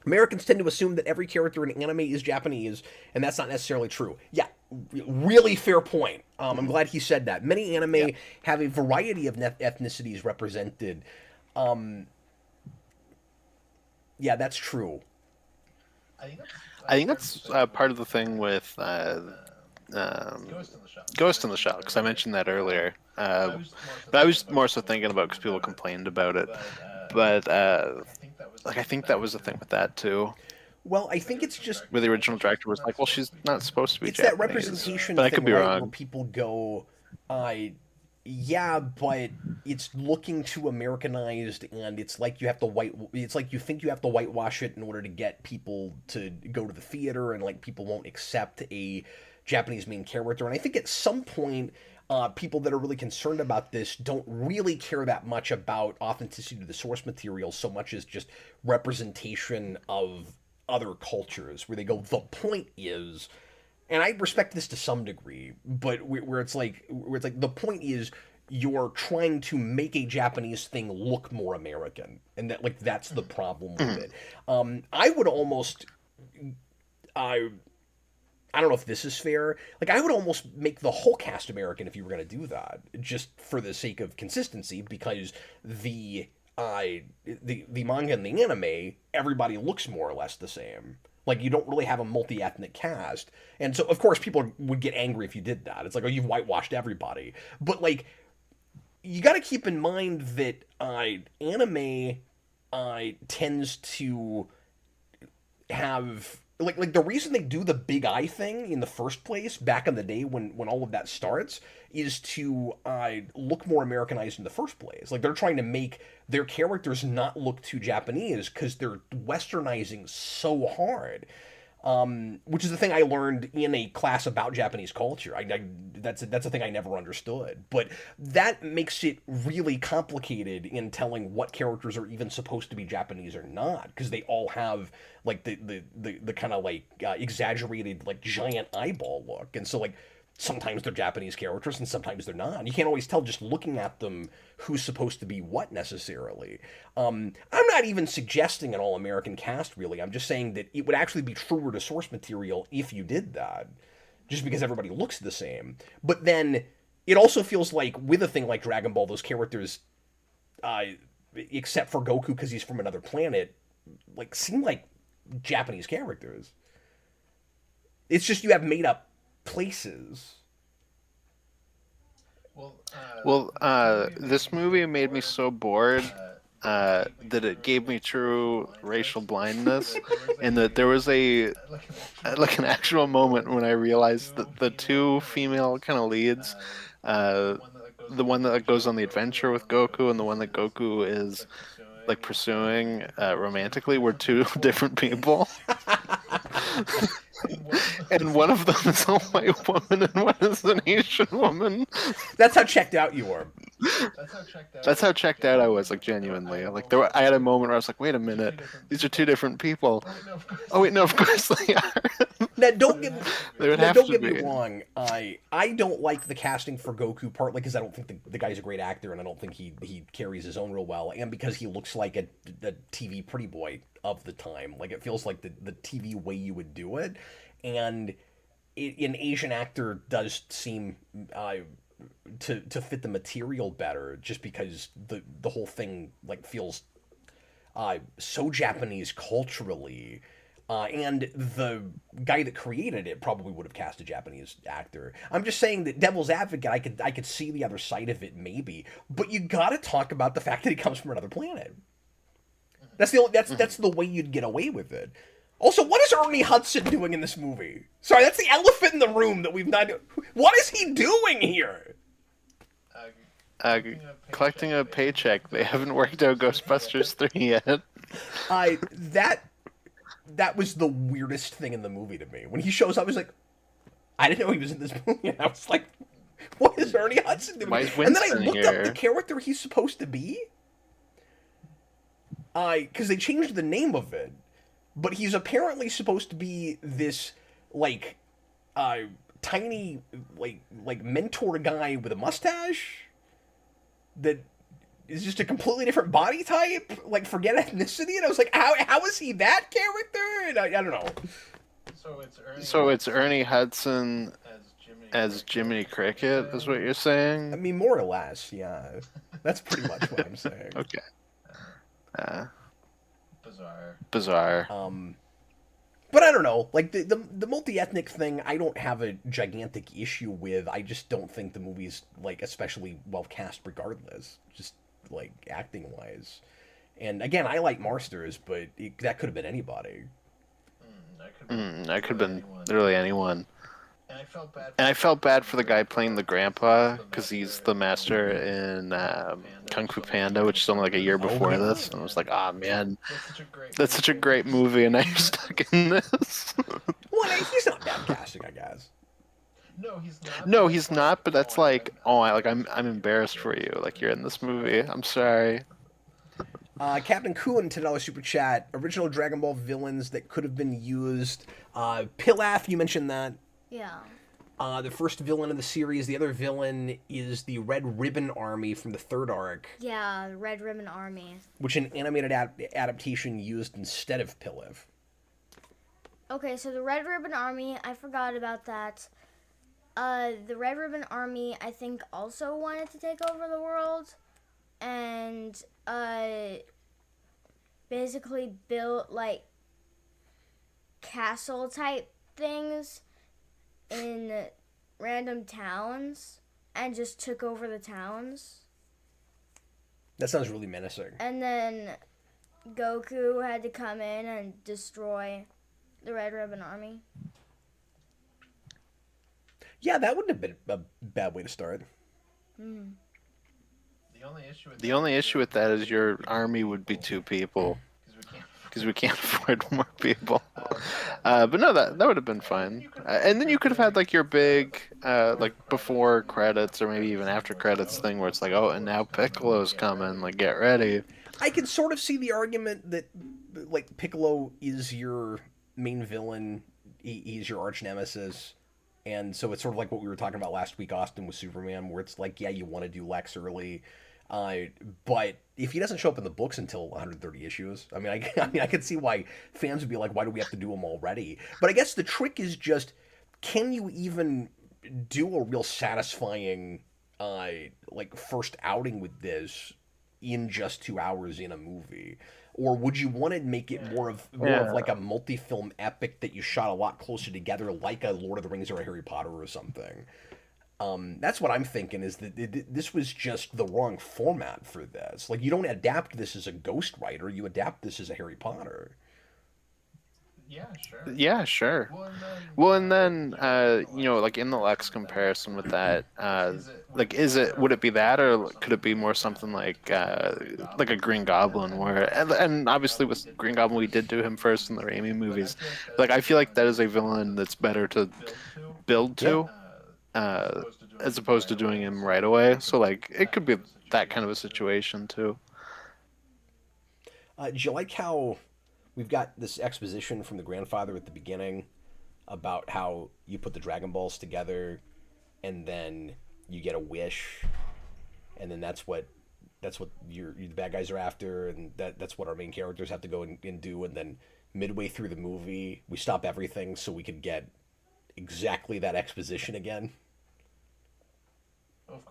Americans tend to assume that every character in anime is Japanese, and that's not necessarily true. Yeah, really fair point. I'm glad he said that. Many anime have a variety of ethnicities represented. Yeah, that's true. I think that's part of the thing with Ghost in the Shell, because I mentioned that earlier. But I was more so thinking about because people complained about it. But like I think that was the thing with that too. Well, I think it's just where the original director was like, "Well, she's not supposed to be." It's Japanese. That representation. But I could be wrong. Where people go, yeah, but it's looking too Americanized, and it's like you have to It's like you think you have to whitewash it in order to get people to go to the theater, and like people won't accept a Japanese main character. And I think at some point, people that are really concerned about this don't really care that much about authenticity to the source material so much as just representation of other cultures, where they go, the point is. And I respect this to some degree, but where it's like the point is you're trying to make a Japanese thing look more American, and that's the problem with it. I would almost, I don't know if this is fair. Like I would almost make the whole cast American if you were going to do that, just for the sake of consistency, because the the manga and the anime, everybody looks more or less the same. Like, you don't really have a multi-ethnic cast. And so, of course, people would get angry if you did that. It's like, oh, you've whitewashed everybody. But, like, you got to keep in mind that anime tends to have... Like the reason they do the big eye thing in the first place back in the day when all of that starts is to look more Americanized in the first place. Like, they're trying to make their characters not look too Japanese because they're westernizing so hard. Which is the thing I learned in a class about Japanese culture. That's a thing I never understood. But that makes it really complicated in telling what characters are even supposed to be Japanese or not, because they all have like the kind of like exaggerated like giant eyeball look, and so like sometimes they're Japanese characters and sometimes they're not. You can't always tell just looking at them who's supposed to be what necessarily. I'm not even suggesting an all-American cast, really. I'm just saying that it would actually be truer to source material if you did that, just because everybody looks the same. But then it also feels like with a thing like Dragon Ball, those characters, except for Goku because he's from another planet, like seem like Japanese characters. It's just you have made-up places. Well, this movie made me so bored that it gave me true racial blindness, and that there was an actual moment when I realized that the two female kind of leads, the one that goes on the adventure with Goku and the one that Goku is like pursuing romantically, were two different people. And one of them is a white woman and one is an Asian woman. That's how checked out you were. That's how checked out I was, like, genuinely. Like, I had a moment where I was like, wait a minute, these are two different people. Oh wait, no, of course they are. Now, don't get me be. wrong. I don't like the casting for Goku, partly because I don't think the guy's a great actor, and I don't think he carries his own real well, and because he looks like a TV pretty boy of the time. Like, it feels like the TV way you would do it, and an Asian actor does seem to fit the material better, just because the whole thing like feels so Japanese culturally. And the guy that created it probably would have cast a Japanese actor. I'm just saying that devil's advocate, I could see the other side of it maybe, but you gotta talk about the fact that he comes from another planet. That's the way you'd get away with it. Also, what is Ernie Hudson doing in this movie? Sorry, that's the elephant in the room that we've not... What is he doing here? Collecting a paycheck. They haven't worked out Ghostbusters 3 yet. That was the weirdest thing in the movie to me. When he shows up, I was like, I didn't know he was in this movie. And I was like, what is Ernie Hudson doing? And then I looked up the character he's supposed to be. Because they changed the name of it. But he's apparently supposed to be this, like, tiny, like mentor guy with a mustache that is just a completely different body type. Like, forget ethnicity. And I was like, how is he that character? And I don't know. So it's Ernie Hudson as Jiminy Cricket, is what you're saying? I mean, more or less, yeah. That's pretty much what I'm saying. Okay. Bizarre. But I don't know. Like, the multi-ethnic thing, I don't have a gigantic issue with. I just don't think the movie's, like, especially well cast regardless. Just, like, acting-wise. And, again, I like Marsters, but that could have been anybody. That could have been literally anyone. And I felt bad for the guy playing the grandpa, because he's the master in Kung Fu Panda, which is only like a year before this. And I was like, ah, man, that's such a great movie, and now you're stuck in this. Well, he's not bad casting, I guess. No, he's not. But that's like, I'm embarrassed for you. Like, you're in this movie. I'm sorry. Captain Kuhn, $10 super chat. Original Dragon Ball villains that could have been used. Pilaf, you mentioned that. Yeah. The first villain of the series. The other villain is the Red Ribbon Army from the third arc. Yeah, the Red Ribbon Army. Which an animated adaptation used instead of Pilaf. Okay, so the Red Ribbon Army, I forgot about that. The Red Ribbon Army, I think, also wanted to take over the world. and basically built like castle type things in random towns and just took over the towns. That sounds really menacing. And then Goku had to come in and destroy the Red Ribbon Army. Yeah, that wouldn't have been a bad way to start. Mm. The only issue with that is your army would be 2 people. Because we can't afford more people. But no, that would have been fine. And then you could have had like your big, like before credits or maybe even after credits thing where it's like, oh, and now Piccolo's coming, like get ready. I can sort of see the argument that like Piccolo is your main villain, he's your arch nemesis. And so it's sort of like what we were talking about last week, Austin, with Superman, where it's like, yeah, you want to do Lex early. But if he doesn't show up in the books until 130 issues, I mean, I could see why fans would be like, why do we have to do them already? But I guess the trick is just, can you even do a real satisfying, like, first outing with this in just 2 hours in a movie? Or would you want to make it more of like a multi-film epic that you shot a lot closer together, like a Lord of the Rings or a Harry Potter or something? That's what I'm thinking, is that this was just the wrong format for this. Like, you don't adapt this as a Ghost Rider, you adapt this as a Harry Potter. Yeah, sure. Well, and then, you know, like in the Lex comparison with that, like, would it be that, or could it be more something like a Green Goblin, where, and obviously with Green Goblin we did do him first in the Raimi movies. Like, I feel like that is a villain that's better to build to. As opposed to doing him right away. So, like, it could be that kind of a situation, too. Do you like how we've got this exposition from the grandfather at the beginning about how you put the Dragon Balls together and then you get a wish, and then that's what the bad guys are after, and that's what our main characters have to go and do, and then midway through the movie, we stop everything so we could get exactly that exposition again? Of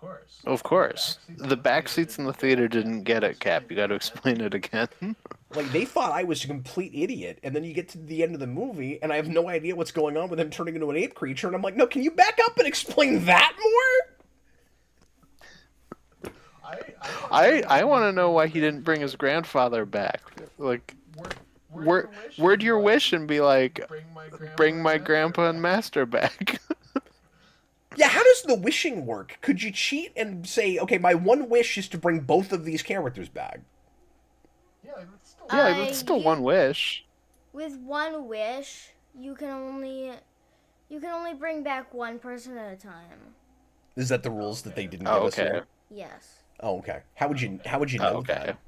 course. The back seats in the theater didn't get it, Cap. You got to explain it again. Like, they thought I was a complete idiot, and then you get to the end of the movie, and I have no idea what's going on with him turning into an ape creature, and I'm like, no, can you back up and explain that more? I want to know why he didn't bring his grandfather back. Like, word your wish and be like, bring my grandpa and master back. Yeah, how does the wishing work? Could you cheat and say, okay, my one wish is to bring both of these characters back? Yeah, that's still one wish. With one wish, you can only bring back one person at a time. Is that the rules that they didn't give us yet? Yes. Oh, okay. How would you know that?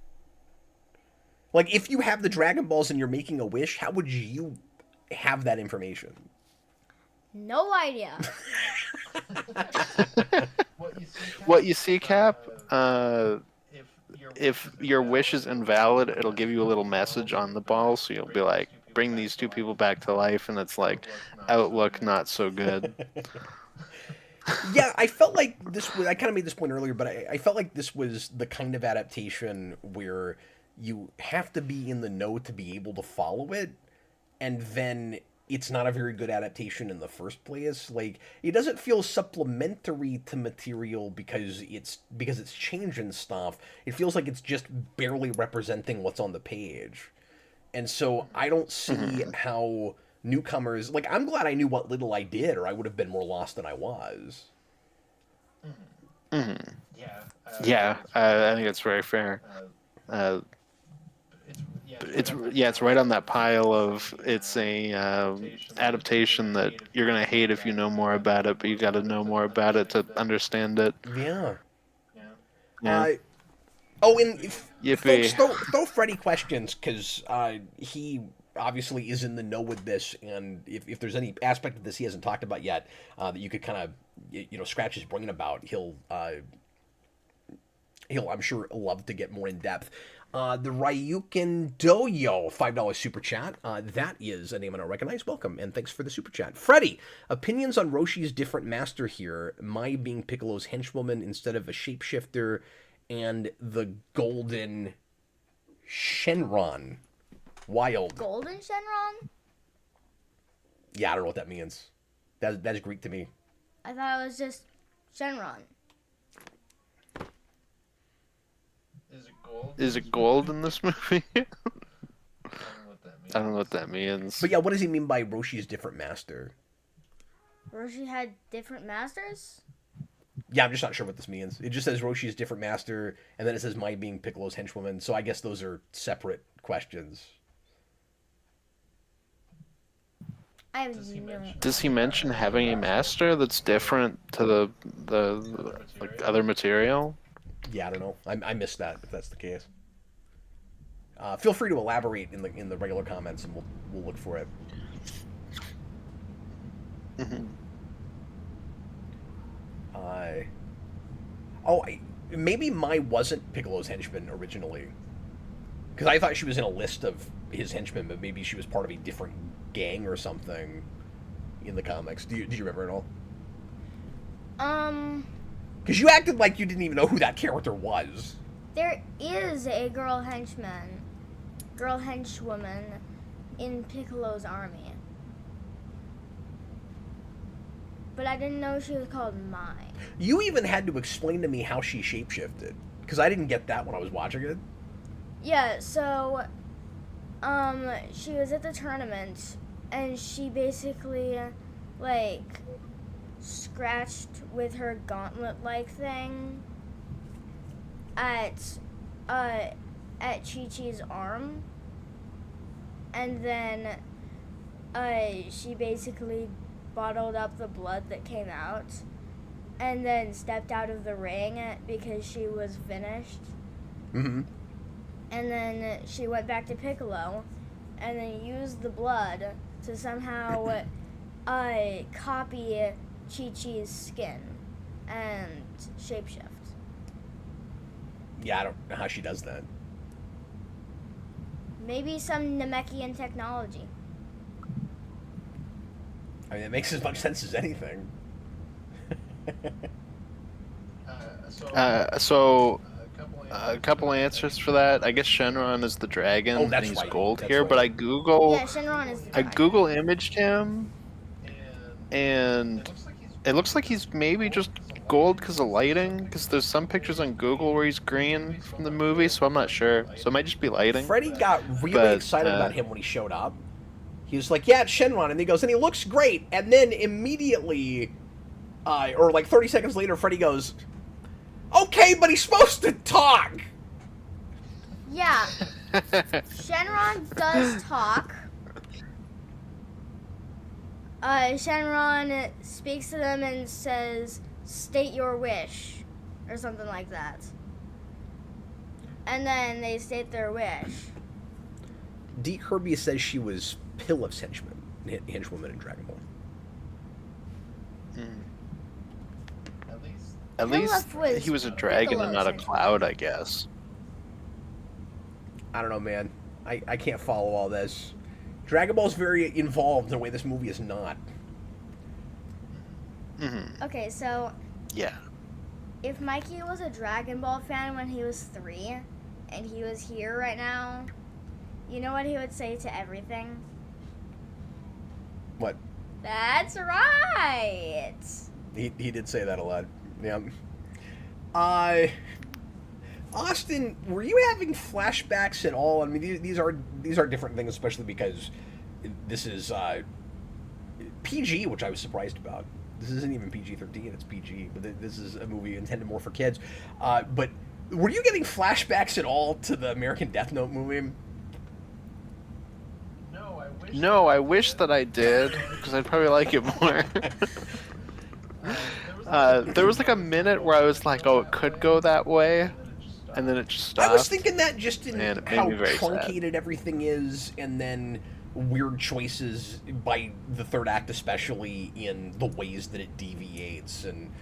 Like, if you have the Dragon Balls and you're making a wish, how would you have that information? No idea. What you see, Cap, if your wish is invalid, it'll give you a little message on the ball, so you'll be like, bring these 2 people back to life, and it's like, outlook not so good. Yeah, I felt like this was, I kind of made this point earlier, but I felt like this was the kind of adaptation where you have to be in the know to be able to follow it, and then it's not a very good adaptation in the first place. Like, it doesn't feel supplementary to material because it's changing stuff. It feels like it's just barely representing what's on the page. And so I don't see how newcomers, like, I'm glad I knew what little I did, or I would have been more lost than I was. Yeah, I think it's very fair. It's right on that pile of, it's a adaptation that you're gonna hate if you know more about it, but you got to know more about it to understand it. Yeah. Yeah. And folks, throw Freddy questions, because he obviously is in the know with this, and if there's any aspect of this he hasn't talked about yet that you could kind of, you know, scratch his brain about, he'll I'm sure love to get more in depth. The Ryukin Doyo, $5 super chat. That is a name I don't recognize. Welcome, and thanks for the super chat. Freddy, opinions on Roshi's different master here. Mai being Piccolo's henchwoman instead of a shapeshifter, and the golden Shenron. Wild. Golden Shenron? Yeah, I don't know what that means. That's Greek to me. I thought it was just Shenron. Is it gold in this movie? I don't know what that means. But yeah, what does he mean by Roshi's different master? Roshi had different masters? Yeah, I'm just not sure what this means. It just says Roshi's different master, and then it says my being Piccolo's henchwoman, so I guess those are separate questions. Does he mention having a master that's different to the like other material? Yeah, I don't know. I missed that if that's the case. Feel free to elaborate in the regular comments, and we'll look for it. Maybe Mai wasn't Piccolo's henchman originally, because I thought she was in a list of his henchmen, but maybe she was part of a different gang or something in the comics. Do you remember it all? Because you acted like you didn't even know who that character was. There is a girl henchwoman in Piccolo's army. But I didn't know she was called Mai. You even had to explain to me how she shapeshifted, because I didn't get that when I was watching it. Yeah, so, she was at the tournament, and she basically, like, scratched with her gauntlet-like thing at Chi-Chi's arm, and then, she basically bottled up the blood that came out, and then stepped out of the ring because she was finished. Mm-hmm. And then she went back to Piccolo, and then used the blood to somehow copy Chi-Chi's skin and shapeshift. Yeah, I don't know how she does that. Maybe some Namekian technology. I mean, it makes as much sense as anything. So a couple answers for that. I guess Shenron is the dragon, and he's right. gold That's here. right. But I Google, Yeah, Shenron is the dragon. Google imaged him, and it looks like he's maybe just gold because of lighting. Because there's some pictures on Google where he's green from the movie, so I'm not sure. So it might just be lighting. Freddy got really excited about him when he showed up. He was like, yeah, it's Shenron. And he goes, and he looks great. And then immediately, or like 30 seconds later, Freddy goes, okay, but he's supposed to talk. Yeah. Shenron does talk. Shenron speaks to them and says, state your wish, or something like that. And then they state their wish. D. Kirby says she was Pilaf's henchwoman in Dragonball. At least was he was a dragon and not a cloud, I guess. I don't know, man. I can't follow all this. Dragon Ball's very involved in a way this movie is not. Okay, so Yeah. if Mikey was a Dragon Ball fan when he was 3, and he was here right now, you know what he would say to everything? What? That's right! He did say that a lot. Yeah. Austin, were you having flashbacks at all? I mean, these are different things, especially because this is PG, which I was surprised about. This isn't even PG-13; it's PG. But this is a movie intended more for kids. But were you getting flashbacks at all to the American Death Note movie? No, I wish that I did, because I'd probably like it more. There was like a minute where I was like, oh, it could go that way, and then it just stopped. I was thinking that just in and it made how me very truncated everything is, and then weird choices by the third act, especially in the ways that it deviates, and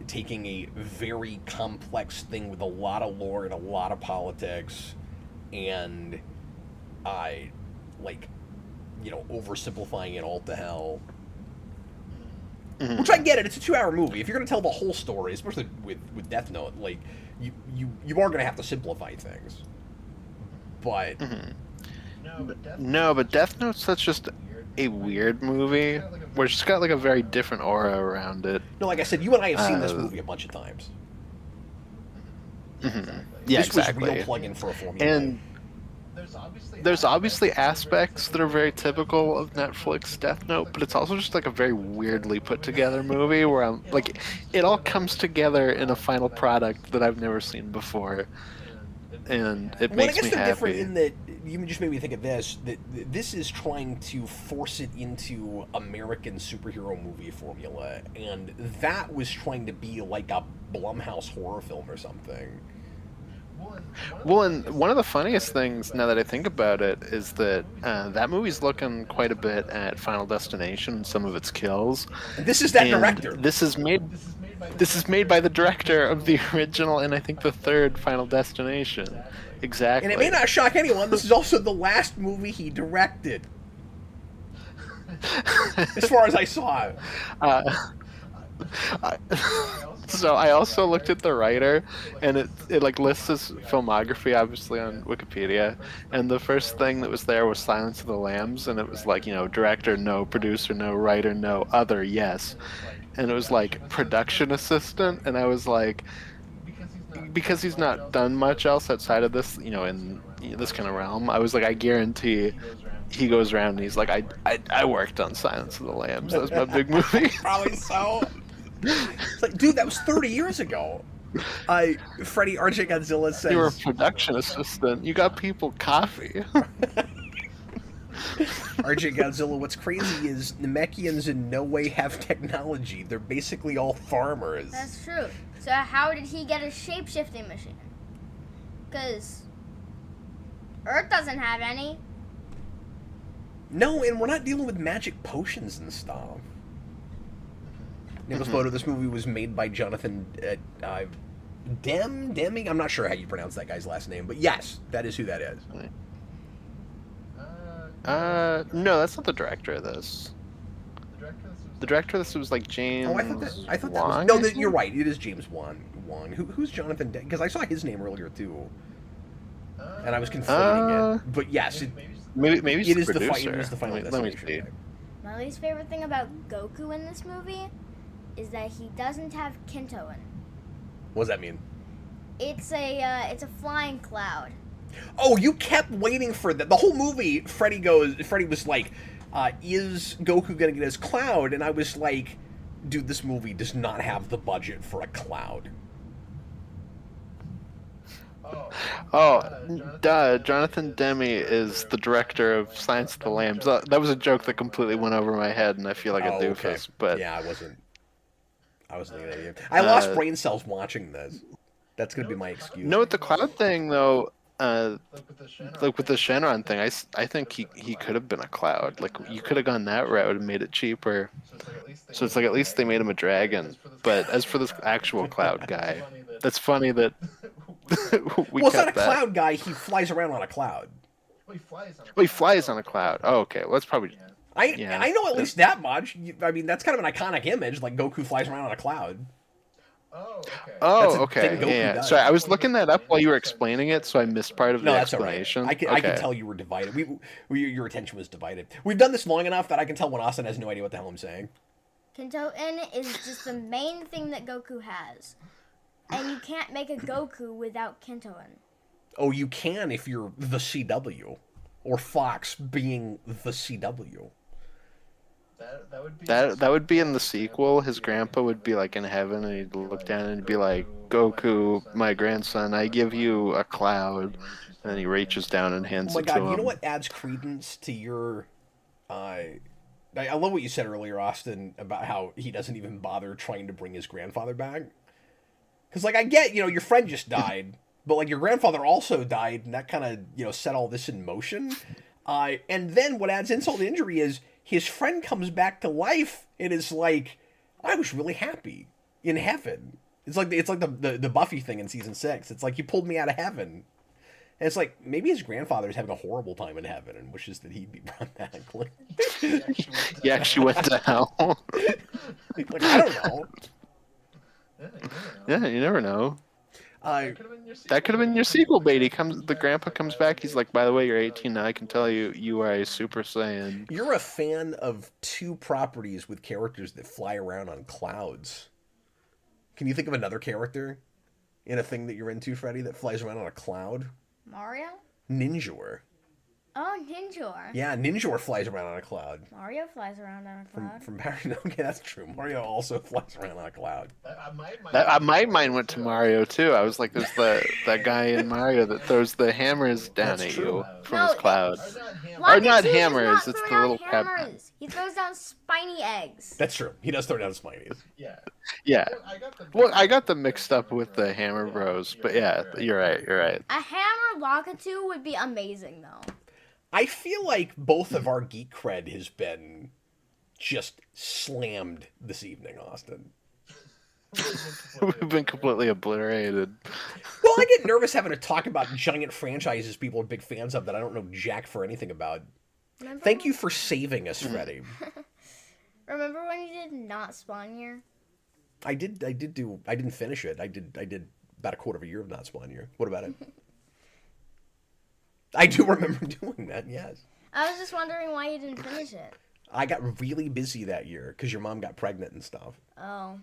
taking a very complex thing with a lot of lore and a lot of politics, and oversimplifying it all to hell. Which I get it. It's a 2-hour movie. If you're going to tell the whole story, especially with Death Note, like you are going to have to simplify things. But no, but Death Note's such just a weird movie where it's just got like a very different aura around it. No, like I said, you and I have seen this movie a bunch of times. Yeah, this exactly. was real plug-in for a formula. And there's obviously aspects that are very typical of Netflix Death Note, but it's also just like a very weirdly put together movie where I'm like, it all comes together in a final product that I've never seen before, and it makes me happy. They're different in that you just made me think of this. That this is trying to force it into American superhero movie formula, and that was trying to be like a Blumhouse horror film or something. Well, and one of the funniest things, now that I think about it, is that that movie's looking quite a bit at Final Destination and some of its kills. This is that director. This is made by the director of the original and I think the third Final Destination. Exactly. And it may not shock anyone, this is also the last movie he directed. As far as I saw it. So I also looked at the writer, and it like lists his filmography obviously on Wikipedia, and the first thing that was there was Silence of the Lambs, and it was like, you know, director no, producer no, writer no, other yes, and it was like production assistant, and I was like, because he's not done much else outside of this, you know, in this kind of realm, I was like, I guarantee he goes around and he's like, I worked on Silence of the Lambs, that was my big movie. Probably so. It's like, dude, that was 30 years ago. Freddy RJ Godzilla says... You were a production assistant. You got people coffee. RJ Godzilla, what's crazy is Namekians in no way have technology. They're basically all farmers. That's true. So how did he get a shape-shifting machine? Because Earth doesn't have any. No, and we're not dealing with magic potions and stuff. Nicholas Bodo, this movie was made by Jonathan Demme? I'm not sure how you pronounce that guy's last name, but yes, that is who that is. No, that's not the director of this. The director of this was like James. Oh, I thought that Wong, was. No, you're right. It is James Wong. Who's Jonathan Demme? Because I saw his name earlier too, and I was conflating it. But yes, maybe it is the producer. It is the final Let me destination. see. My least favorite thing about Goku in this movie is that he doesn't have Kintoin. What does that mean? It's a flying cloud. Oh, you kept waiting for that. The whole movie, Freddy was like, is Goku gonna get his cloud? And I was like, dude, this movie does not have the budget for a cloud. Jonathan Demme is the director of Silence of the Lambs. That was a joke that completely went over my head, and I feel like a doofus. Okay. But yeah, I wasn't thinking that either. I lost brain cells watching this. That's gonna be my excuse. No, with the cloud thing though, like with the Shenron thing, I think he could have been a cloud. Like you could have gone that route and made it cheaper. So it's like at least they made him a dragon. But as for this actual cloud guy, that's funny that well, it's not a cloud guy. He flies around on a cloud. He flies on a cloud. Oh, okay. Well, that's probably. I know at least that much. I mean, that's kind of an iconic image, like Goku flies around on a cloud. Oh, okay. Yeah. Sorry, I was looking that up while you were explaining it, so I missed part of the explanation. Right. I can tell you were divided. Your attention was divided. We've done this long enough that I can tell when Austin has no idea what the hell I'm saying. Kintoin is just the main thing that Goku has. And you can't make a Goku without Kintoin. Oh, you can if you're the CW. Or Fox being the CW. That would be in the sequel. His grandpa would be like in heaven, and he'd look down and he'd be like, "Goku, my grandson, I give you a cloud." And then he reaches down and hands it to him. Oh my God! You know what adds credence to your? I love what you said earlier, Austin, about how he doesn't even bother trying to bring his grandfather back. Because like I get, your friend just died, but like your grandfather also died, and that kind of set all this in motion. And then what adds insult to injury is his friend comes back to life and is like, I was really happy in heaven. It's like the Buffy thing in season 6. It's like, you pulled me out of heaven. And it's like, maybe his grandfather's having a horrible time in heaven and wishes that he'd be brought back. He actually went to hell. Like, I don't know. Yeah, you never know. Uh, That could have been your sequel, bait. The grandpa comes back. He's like, by the way, you're 18 now. I can tell you are a Super Saiyan. you're a fan of two properties with characters that fly around on clouds. Can you think of another character in a thing that you're into, Freddy, that flies around on a cloud? Mario? Ninjor. Oh, Ninjor. Yeah, Ninjor flies around on a cloud. Mario flies around on a cloud. From Barry. Okay, that's true. Mario also flies around on a cloud. My mind went to Mario too. I was like, there's that guy in Mario that throws the hammers down That's at true. you from his cloud. Why Or not does he hammers, not it's throw the down little cap- hammers? He throws down spiny eggs. That's true. He does throw down Smileys. Yeah. Yeah. Well, I got them mixed up with the Hammer Bros, but yeah, you're right. A hammer Lakitu would be amazing, though. I feel like both of our geek cred has been just slammed this evening, Austin. We've been completely obliterated. Well, I get nervous having to talk about giant franchises people are big fans of that I don't know jack for anything about. Thank you for saving us, Freddy. Remember when you did Not Spawn Year? I didn't finish it. I did about a quarter of a year of Not Spawn Year. What about it? I do remember doing that, yes. I was just wondering why you didn't finish it. I got really busy that year because your mom got pregnant and stuff. Oh.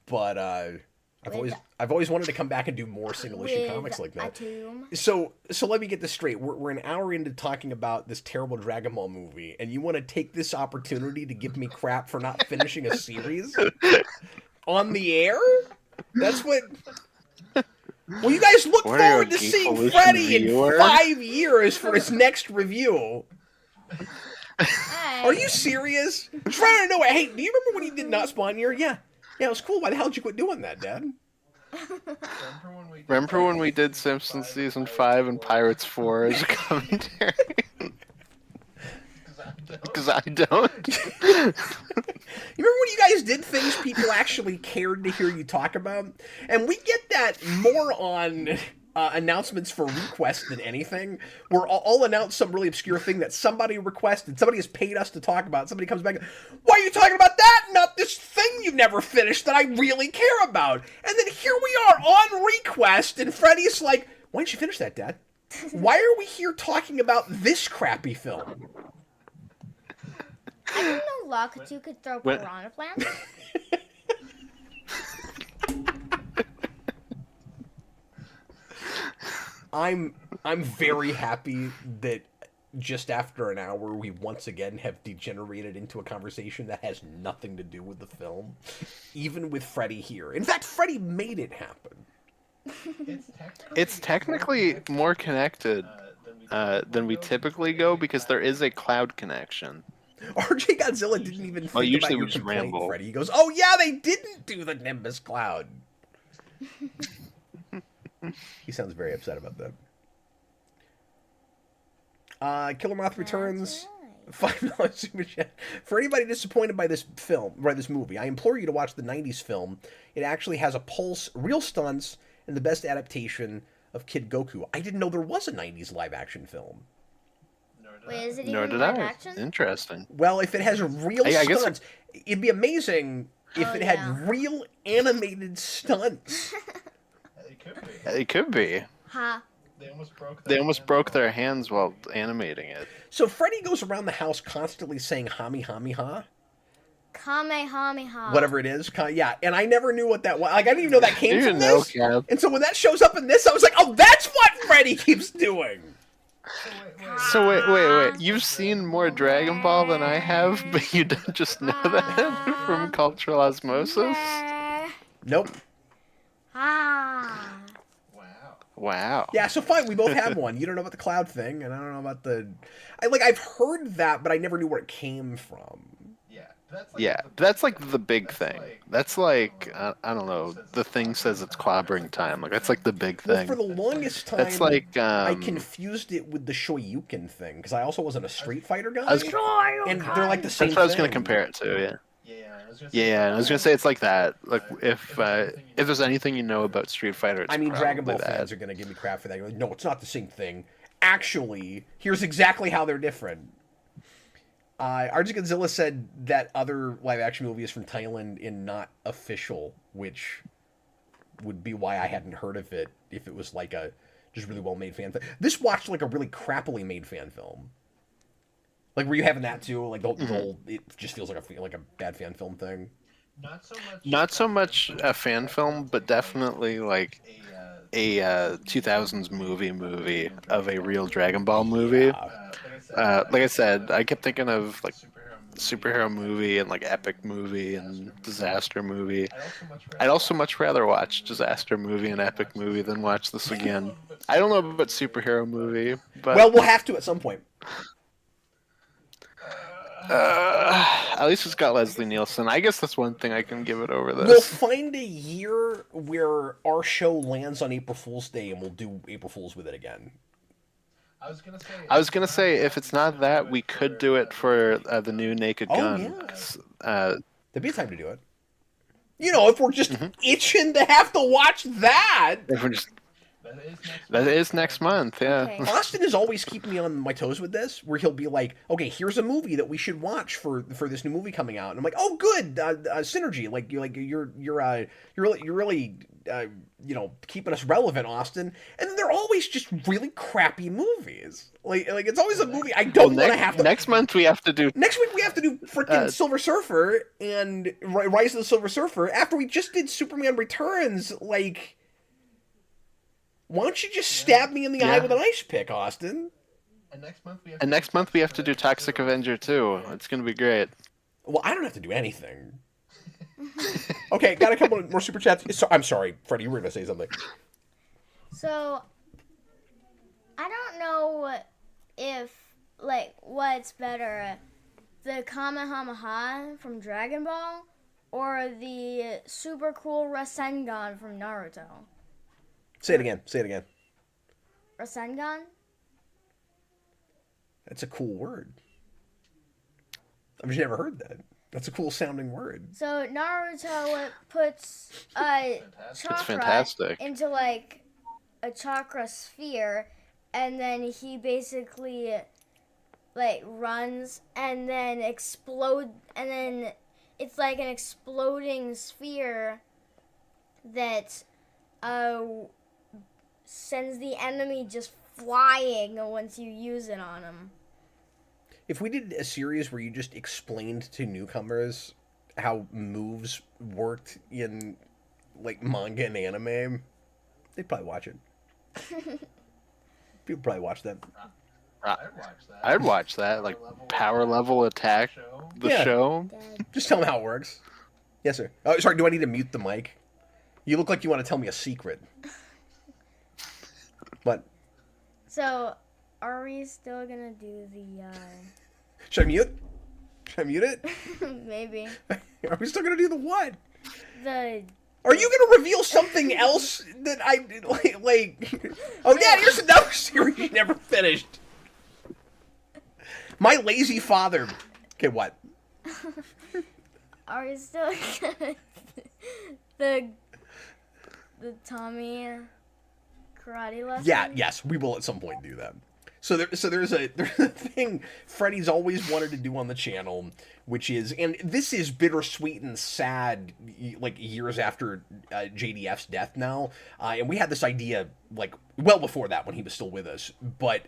But I've always wanted to come back and do more single issue comics like that. Tomb. So let me get this straight. We're an hour into talking about this terrible Dragon Ball movie, and you want to take this opportunity to give me crap for not finishing a series on the air? That's what. Well, you guys look forward to seeing Freddy in 5 years for his next review. Hey. Are you serious? I'm trying to know. Hey, do you remember when he did Not Spawn Year? Yeah, it was cool. Why the hell did you quit doing that, Dad? Remember when we did Simpsons Season 5 and Pirates 4 as a commentary? Because I don't. You remember when you guys did things people actually cared to hear you talk about? And we get that more on announcements for ReQuest than anything, where I'll announce some really obscure thing that somebody requested, somebody has paid us to talk about, somebody comes back, why are you talking about that, not this thing you've never finished that I really care about? And then here we are on ReQuest, and Freddy's like, why didn't you finish that, Dad? Why are we here talking about this crappy film? I didn't know Lakitu could throw piranha plants. I'm very happy that just after an hour we once again have degenerated into a conversation that has nothing to do with the film, even with Freddy here. In fact, Freddy made it happen. It's technically more connected than we typically go because there is a cloud connection. RJ Godzilla didn't even think usually about your we just complaint, ramble. Freddy. He goes, oh yeah, they didn't do the Nimbus Cloud. He sounds very upset about that. Killer Moth Returns. $5 super chat. For anybody disappointed by this movie, I implore you to watch the 90s film. It actually has a pulse, real stunts, and the best adaptation of Kid Goku. I didn't know there was a 90s live-action film. Wait, is it Nor even did live I. action? Interesting. Well, if it has real I guess- stunts, it'd be amazing if it had real animated stunts. It could be. Ha. They almost broke their hands while animating it. So Freddy goes around the house constantly saying "Hami Hami Ha," Kamehameha. whatever it is. Yeah, and I never knew what that was. Like I didn't even know that came You from didn't know, this. Cap. And so when that shows up in this, I was like, "Oh, that's what Freddy keeps doing." So wait. You've seen more Dragon Ball than I have, but you don't just know that from cultural osmosis? Nope. Ah. Wow. Yeah, so fine, we both have one. You don't know about the cloud thing, and I don't know about the. I've heard that, but I never knew where it came from. Yeah, that's like the big thing. That's like, I don't know, the thing says it's clobbering time. Like, that's like the big Well, thing. for the longest time, That's like, I confused it with the Shoryuken thing, because I also wasn't a Street Fighter guy. And they're like the same That's what I was thing. going to compare it to, yeah. Yeah, I was gonna say it's like that. Like if there's anything you know about Street Fighter, it's I mean, Dragon Ball probably that. fans are going to give me crap for that. You're like, no, it's not the same thing. Actually, here's exactly how they're different. RJ Godzilla said that other live action movie is from Thailand and not official, which would be why I hadn't heard of it if it was like a just really well made fan film. This watched like a really crappily made fan film. Like, were you having that too? Like the whole it just feels like a bad fan film thing. Not so much a fan film, but definitely like a 2000s movie of a real Dragon Ball movie. Like I said, I kept thinking of like superhero movie and like epic movie and disaster movie. I'd also much rather watch disaster movie and epic movie than watch this again. I don't know about superhero movie, but well, we'll have to at some point. At least it's got Leslie Nielsen. I guess that's one thing I can give it over this. We'll find a year where our show lands on April Fool's Day and we'll do April Fool's with it again. I was gonna say if it's not that, we could do it for the new Naked Gun. Yeah. There'd be time to do it. You know, if we're just itching to have to watch that. If we're just that is next month, yeah. Okay. Austin is always keeping me on my toes with this, where he'll be like, "Okay, here's a movie that we should watch for this new movie coming out," and I'm like, "Oh, good, synergy! You're really you know, keeping us relevant, Austin." And then they're always just really crappy movies. Like it's always a movie I don't want to have to. Next month we have to do. Next week we have to do freaking Silver Surfer and Rise of the Silver Surfer after we just did Superman Returns, like. Why don't you just stab me in the eye with an ice pick, Austin? And next month we have to do Toxic Avenger 2. It's going to be great. Well, I don't have to do anything. Okay, got a couple more super chats. I'm sorry, Freddy, you were going to say something. So, I don't know if, like, what's better, the Kamehameha from Dragon Ball or the super cool Rasengan from Naruto. Say it again. Rasengan? That's a cool word. I've just never heard that. That's a cool sounding word. So Naruto puts a chakra into like a chakra sphere, and then he basically like runs and then explode, and then it's like an exploding sphere that sends the enemy just flying once you use it on him. If we did a series where you just explained to newcomers how moves worked in like manga and anime, they'd probably watch it. People probably watch that. I'd watch that. Like Power Level Attack, the show. Just tell them how it works. Yes, sir. Oh, sorry, do I need to mute the mic? You look like you want to tell me a secret. What? So, are we still gonna do the, Should I mute? Should I mute it? Maybe. Are we still gonna do the what? The... Are you gonna reveal something else that I, like... Oh, Dad, here's another series you never finished. My Lazy Father. Okay, what? Are we still gonna... the Tommy... karate lesson? Yeah, yes, we will at some point do that. So there's a thing Freddy's always wanted to do on the channel, which is, and this is bittersweet and sad, like years after JDF's death now, and we had this idea like well before that when he was still with us, but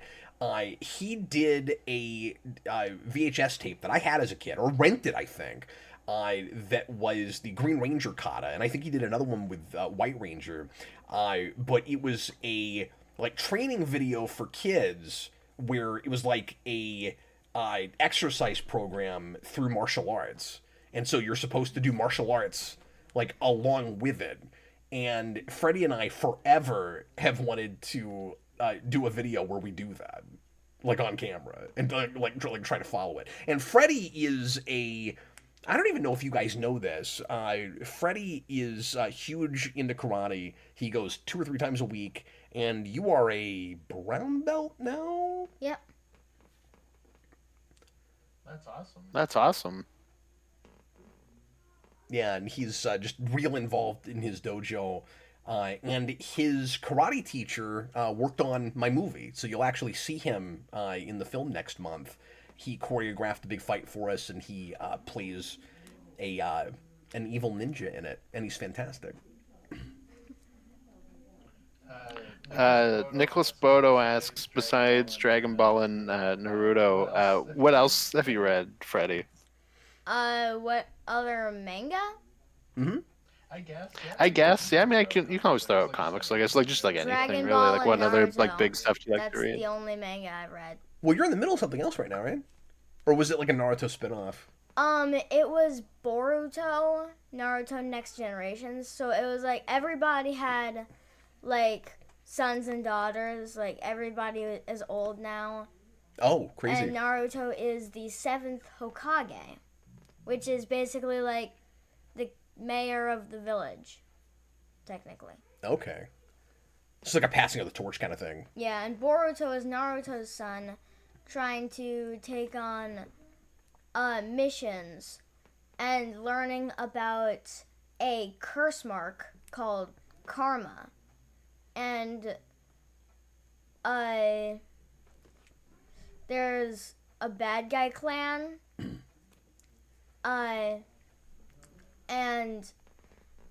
he did a VHS tape that I had as a kid, or rented, I think, that was the Green Ranger kata, and I think he did another one with White Ranger, but it was a like training video for kids where it was like a exercise program through martial arts, and so you're supposed to do martial arts like along with it. And Freddy and I forever have wanted to do a video where we do that, like on camera, and like try to follow it. And Freddy is a, I don't even know if you guys know this. Freddy is huge into karate. He goes 2 or 3 times a week, and you are a brown belt now? Yep. That's awesome. Yeah, and he's just real involved in his dojo. And his karate teacher worked on my movie, so you'll actually see him in the film next month. he choreographed the big fight for us, and he plays an evil ninja in it, and he's fantastic. Nicholas Bodo asks, besides Dragon Ball and Naruto, what else have you read, Freddy? What other manga? Mm-hmm. I guess. Yeah. I mean, you can always throw out comics. I guess just anything Dragon really. Ball Like what and other Naruto. big stuff do you like to That's read? the only manga I've read. Well, you're in the middle of something else right now, right? Or was it like a Naruto spinoff? It was Boruto, Naruto Next Generation. So it was like everybody had like sons and daughters. Like everybody is old now. Oh, crazy. And Naruto is the 7th Hokage, which is basically like the mayor of the village, technically. Okay. It's like a passing of the torch kind of thing. Yeah, and Boruto is Naruto's son trying to take on missions and learning about a curse mark called karma. And there's a bad guy clan and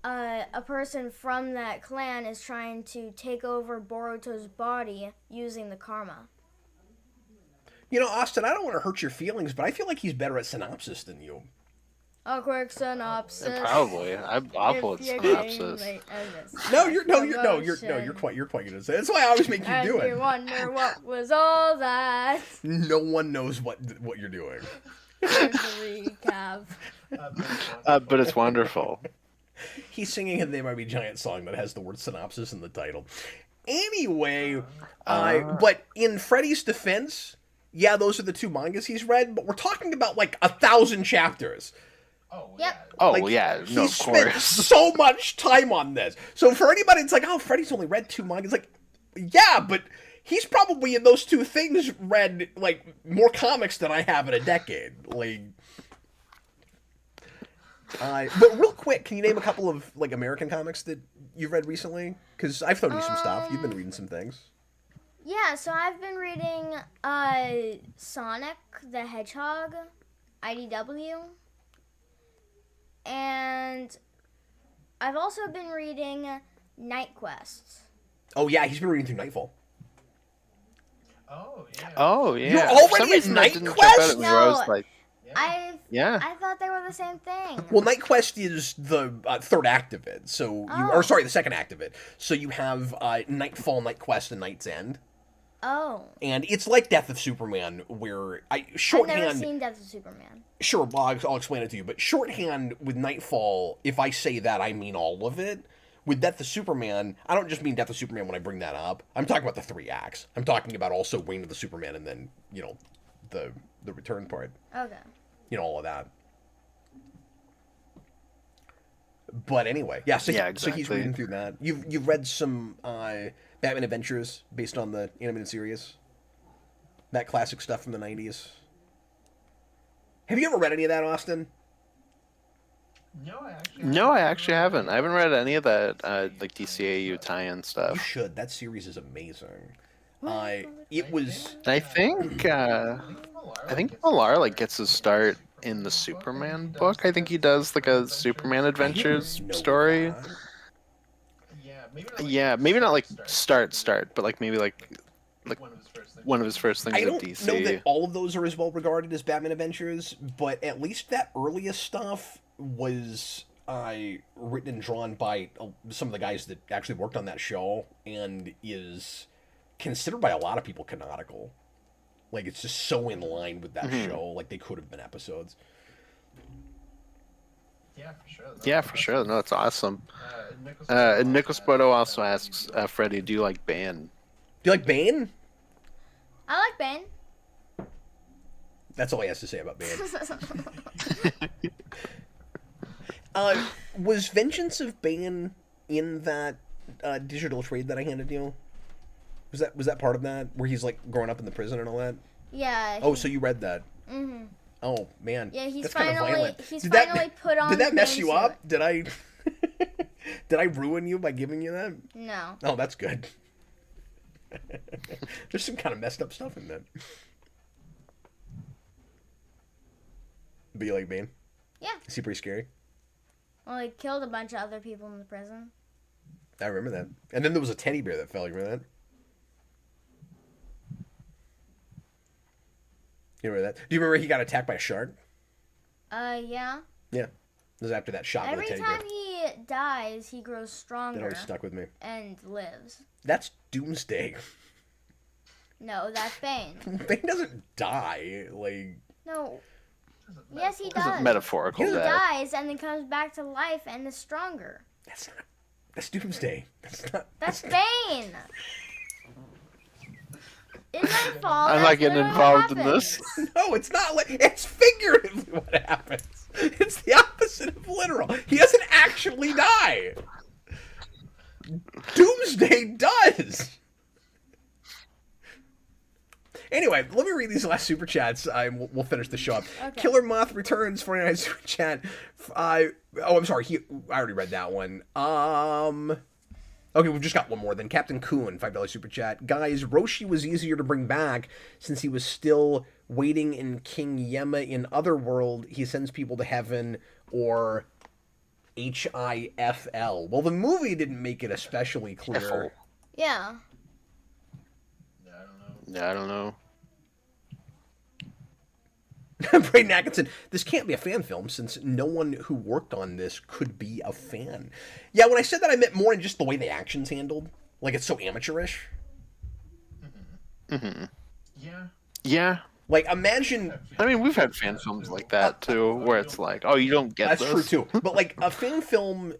a person from that clan is trying to take over Boruto's body using the karma. You know, Austin, I don't want to hurt your feelings, but I feel like he's better at synopsis than you. A quick synopsis. Probably. I'm awful at synopsis. You're quite good at it. That's why I always make you and do it. you wonder what was all that. No one knows what you're doing. Recap. But it's wonderful. He's singing a They Might Be Giant song that has the word synopsis in the title. Anyway, but in Freddy's defense, yeah, those are the 2 mangas he's read, but we're talking about like 1,000 chapters. Oh, Yep. yeah. Oh, Like, yeah. No, he of spent course. so much time on this. So for anybody, it's like, oh, Freddy's only read 2 mangas. Like, yeah, but he's probably in those 2 things read like more comics than I have in a decade. Like, but real quick, can you name a couple of like American comics that you've read recently? Because I've thrown you some stuff. You've been reading some things. Yeah, so I've been reading Sonic the Hedgehog, IDW, and I've also been reading Night Quest. Oh yeah, he's been reading through Nightfall. Oh, yeah. Oh, yeah. You're For already some at reason, that Night didn't jump Quest? out at me, where I was like, yeah. I thought they were the same thing. Well, Night Quest is the 3rd act of it. So the 2nd act of it. So you have Nightfall, Night Quest, and Night's End. Oh. And it's like Death of Superman, where shorthand. I've never seen Death of Superman. Sure, well, I'll explain it to you. But shorthand with Nightfall, if I say that, I mean all of it. With Death of Superman, I don't just mean Death of Superman when I bring that up. I'm talking about the 3 acts. I'm talking about also Reign of the Superman, and then the return part. Okay. All of that. But anyway, yeah. So, Yeah, so he's exactly. reading through that. You've read some Batman Adventures based on the animated series. That classic stuff from the 90s. Have you ever read any of that, Austin? No, I actually haven't. I haven't read any of that like DCAU tie-in You stuff. should. That series is amazing. It was. And I think Millar like gets his start in the Superman book. I think he does like a Superman Adventures know story. that. Yeah, maybe not like start, but like maybe like one of his first things I at don't DC. know that all of those are as well regarded as Batman Adventures, but at least that earliest stuff was written and drawn by some of the guys that actually worked on that show, and is considered by a lot of people canonical. Like, it's just so in line with that show. Like, they could have been episodes. Yeah, for sure. No, it's awesome. And Nicholas Bodo also asks, Freddy, do you like Bane? Do you like Bane? I like Bane. That's all he has to say about Bane. Was Vengeance of Bane in that digital trade that I handed you? Was that part of that, where he's like growing up in the prison and all that? Yeah. Oh, so you read that? Mm-hmm. Oh man. Yeah, he's that's kind of finally violent. put on. Did that the mess Bane you suit. up? Did I? Did I ruin you by giving you that? No. Oh, that's good. There's some kind of messed up stuff in that. Be like Bane? Yeah. Is he pretty scary? Well, he killed a bunch of other people in the prison. I remember that. And then there was a teddy bear that fell. You remember that? You remember that? Do you remember he got attacked by a shark? Yeah. Yeah. It was after that shot with the teddy bear. Every time he dies, he grows stronger. That always stuck with me. And lives. That's Doomsday. No, that's Bane. Bane doesn't die. Like. No. Yes, he does. It's metaphorical. He dies and then comes back to life and is stronger. That's not. That's Doomsday. That's not. That's Bane. In Nightfall, I'm not getting involved in this. No, it's not. It's figuratively what happens. It's the opposite of literal. He doesn't actually die. Doomsday does. Anyway, let me read these last super chats. We'll finish the show up. Okay. Killer Moth returns 49 super chat. I'm sorry. I already read that one. Okay, we've just got one more then. Captain Coon, $5 super chat. Guys, Roshi was easier to bring back since he was still waiting in King Yema in Otherworld. He sends people to heaven, or HIFL. Well, the movie didn't make it especially clear. Yeah. Yeah, I don't know. Braden Atkinson, this can't be a fan film since no one who worked on this could be a fan. Yeah, when I said that, I meant more in just the way the action's handled. Like, it's so amateurish. Mm-hmm. Yeah. Yeah. Like, imagine... I mean, we've had fan films like that, too, where it's like, oh, you don't get this. That's true, too. But, like, a fan film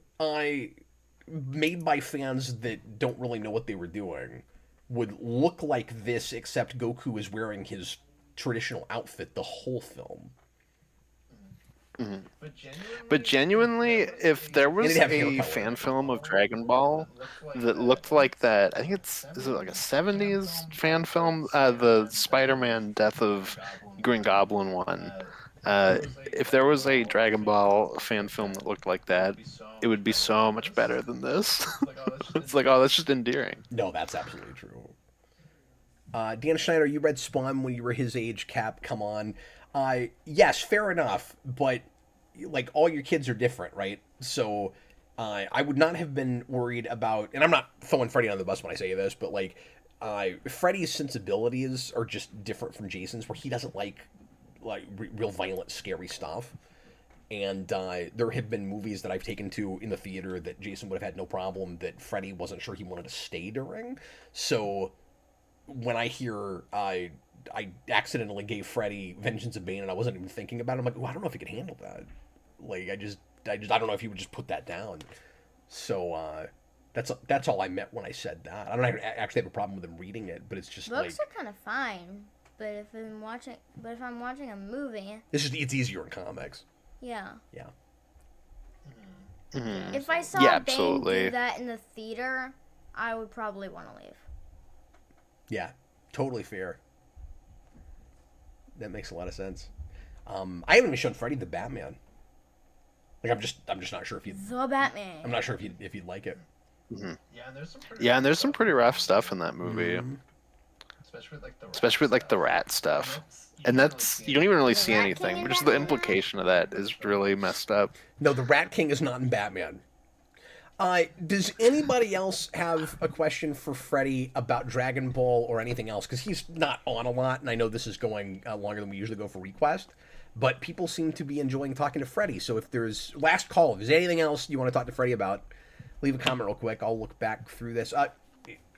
made by fans that don't really know what they were doing would look like this, except Goku is wearing his traditional outfit the whole film. Mm-hmm. But genuinely, if there was a fan film of Dragon Ball that looked like that, I think is it like a 70s fan film? The Spider-Man Death of Green Goblin one. If there was a Dragon Ball fan film that looked like that, it would be so much better than this. It's like, oh, that's just endearing. No, that's absolutely true. Dan Schneider, you read Spawn when you were his age, Cap. Come on. Yes, fair enough, but like all your kids are different, right? So I would not have been worried about, and I'm not throwing Freddy on the bus when I say this, but like Freddy's sensibilities are just different from Jason's, where he doesn't like real violent, scary stuff. And there have been movies that I've taken to in the theater that Jason would have had no problem, that Freddy wasn't sure he wanted to stay during. So when I hear I accidentally gave Freddy Vengeance of Bane and I wasn't even thinking about it, I'm like, oh, I don't know if he could handle that. Like, I don't know if he would just put that down. So that's all I meant when I said that. I don't actually have a problem with him reading it, but it's just books are kind of fine. But if I'm watching a movie, it's easier in comics. Yeah. Yeah. Mm-hmm. If I saw Bane do that in the theater, I would probably want to leave. Yeah, totally fair. That makes a lot of sense. I haven't even shown Freddy the Batman. Like, I'm just not sure if you'd... The Batman. I'm not sure if you'd like it. Mm-hmm. Yeah, and there's some pretty rough stuff in that movie. Mm-hmm. Especially with the rat stuff. And that's, you don't even really see anything, but just the implication of that is really messed up. No, the Rat King is not in Batman. Does anybody else have a question for Freddy about Dragon Ball or anything else? Because he's not on a lot, and I know this is going longer than we usually go for ReQuest, but people seem to be enjoying talking to Freddy. So if there's last call, if there's anything else you want to talk to Freddy about, leave a comment real quick. I'll look back through this.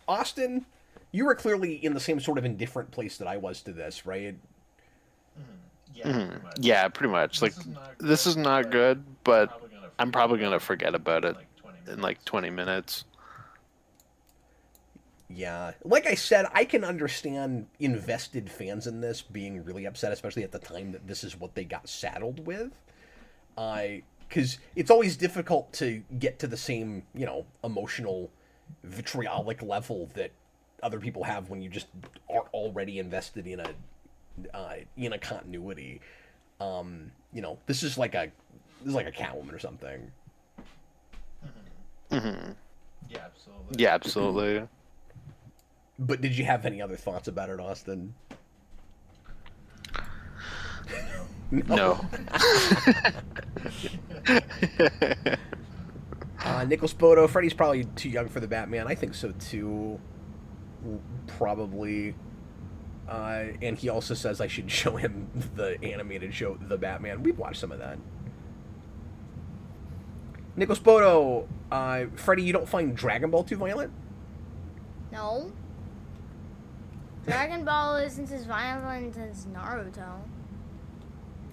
Austin, you were clearly in the same sort of indifferent place that I was to this, right? Yeah, pretty much. Like, this is not good, but I'm probably going to forget about it in like 20 minutes. Yeah. Like I said, I can understand invested fans in this being really upset, especially at the time that this is what they got saddled with. Because it's always difficult to get to the same, emotional, vitriolic level that other people have when you just are already invested in a continuity. This is like a Catwoman or something. Mm-hmm. Yeah, absolutely. Yeah, absolutely. But did you have any other thoughts about it, Austin? No. Nicholas Bodo, Freddy's probably too young for the Batman. I think so too. Probably. And he also says I should show him the animated show, The Batman. We've watched some of that. Nicholas Bodo, Freddy, you don't find Dragon Ball too violent? No. Dragon Ball isn't as violent as Naruto.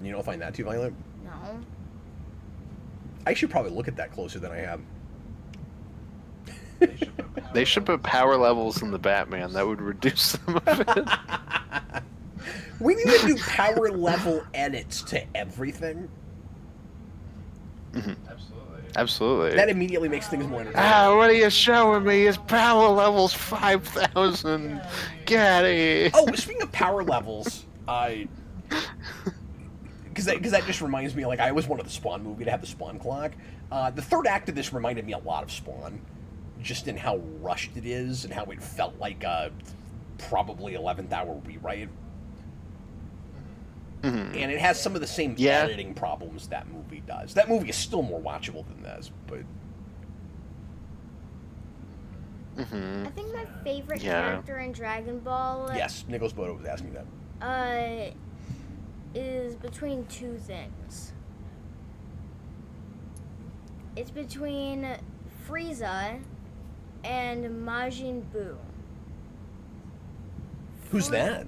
You don't find that too violent? No. I should probably look at that closer than I have. They should put power levels in the Batman. That would reduce some of it. We need to do power level edits to everything. Mm-hmm. Absolutely. Absolutely. That immediately makes things more entertaining. What are you showing me? His power level's 5,000. Get it. Oh, speaking of power levels, because that just reminds me, like, I always wanted the Spawn movie to have the Spawn clock. The third act of this reminded me a lot of Spawn, just in how rushed it is and how it felt like a probably 11th hour rewrite. Mm-hmm. And it has some of the same editing problems that movie does. That movie is still more watchable than this, but... Mm-hmm. I think my favorite character in Dragon Ball... Yes, Nicholas Bodo was asking that. Is between two things. It's between Frieza and Majin Buu. Who's that?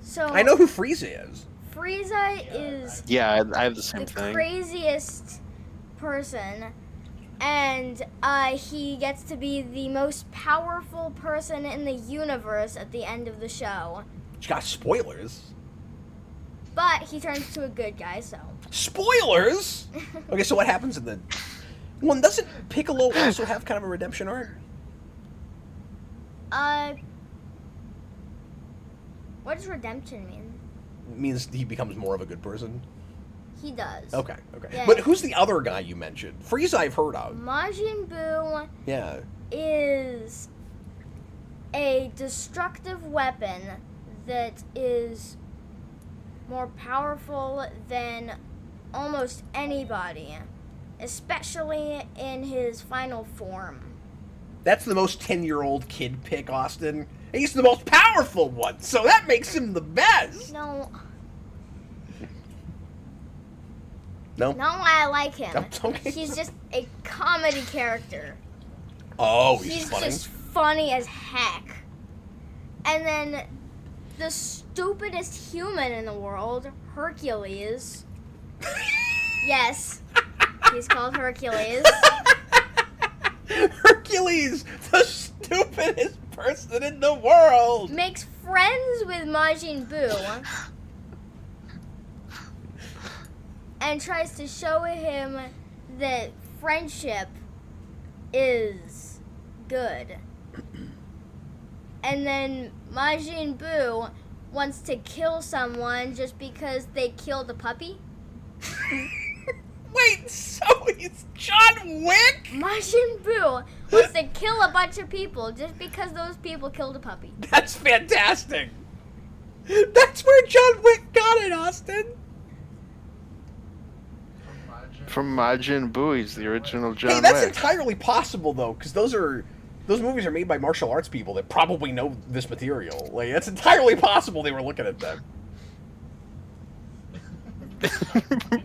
So I know who Frieza is. Frieza is Yeah, I have the same the thing. craziest person, and he gets to be the most powerful person in the universe at the end of the show. She got spoilers. But he turns to a good guy, so. Spoilers? Okay, so what happens in the... Well, doesn't Piccolo also have kind of a redemption arc? What does redemption mean? It means he becomes more of a good person? He does. Okay. Yeah. But who's the other guy you mentioned? Frieza I've heard of. Majin Buu Yeah. is a destructive weapon that is more powerful than almost anybody, especially in his final form. That's the most 10-year-old kid pick, Austin. And he's the most powerful one, so that makes him the best. No, I I like him. Okay. He's just a comedy character. Oh, he's funny. Just funny as heck. And then the stupidest human in the world, Hercules. Yes, he's called Hercules. Hercules, the stupidest person in the world. Makes friends with Majin Buu. And tries to show him that friendship is good. And then Majin Buu wants to kill someone just because they killed a puppy. Wait, so it's John Wick? Majin Buu wants to kill a bunch of people just because those people killed a puppy. That's fantastic. That's where John Wick got it, Austin. From Majin Buu, he's the original John Hey, that's Wick. entirely possible, though, because those movies are made by martial arts people that probably know this material. Like, it's entirely possible they were looking at them.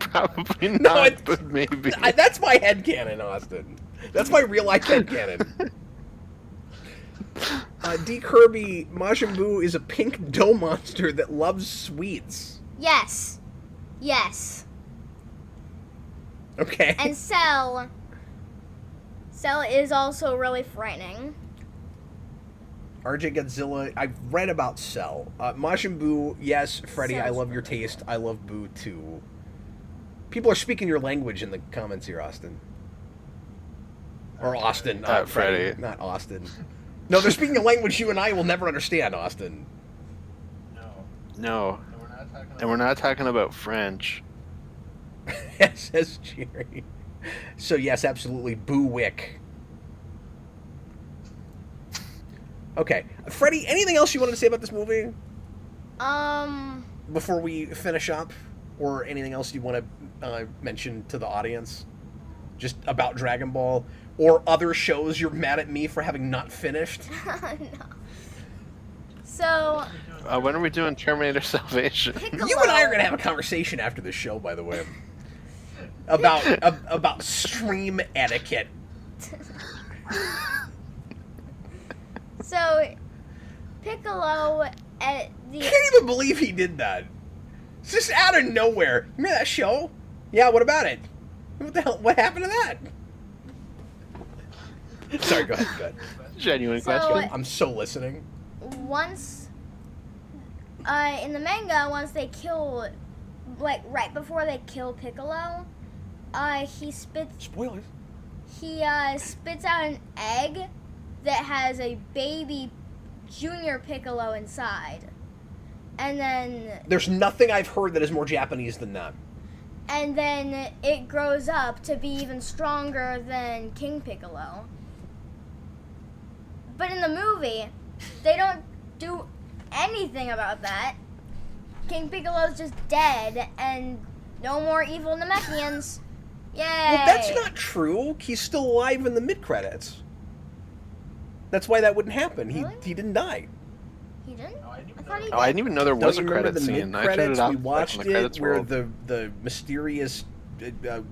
Probably not, but maybe. That's my headcanon, Austin. That's my real-life headcanon. D. Kirby, Majin Buu is a pink dough monster that loves sweets. Yes. Yes. Okay. And Cell is also really frightening. RJ Godzilla, I've read about Cell. Majin Buu, yes. Freddy, I Cell's love your really taste. I love Buu, too. People are speaking your language in the comments here, Austin. Or Austin, not Freddy. Not Austin. No, they're speaking a language you and I will never understand, Austin. No. And we're not talking And we're not talking about French. Yes, says Jerry. So, yes, absolutely. Boo Wick. Okay. Freddy, anything else you wanted to say about this movie? Um, Before we finish up? or anything else you want to mention to the audience? Just about Dragon Ball or other shows you're mad at me for having not finished? No. So. When are we doing Terminator Salvation? Piccolo. You and I are gonna have a conversation after the show, by the way, about stream etiquette. So, Piccolo at the. I can't even believe he did that. It's just out of nowhere. Remember that show? Yeah. What about it? What the hell? What happened to that? Sorry. Go ahead. Genuine question. I'm so listening. Once, in the manga, once they kill, like right before they kill Piccolo, he spits. Spoilers. He spits out an egg that has a baby Junior Piccolo inside, and then There's nothing I've heard that is more Japanese than that. and then it grows up to be even stronger than King Piccolo. But in the movie, they don't do anything about that. King Piccolo's just dead, and no more evil Namekians. Yay! Well, that's not true. He's still alive in the mid-credits. That's why that wouldn't happen. Really? He didn't die. He didn't? No, I didn't I thought he know did. Oh, I didn't even know there was Don't a you remember credit the scene. I turned mid-credits? it off We when watched the it credits where rolled. the mysterious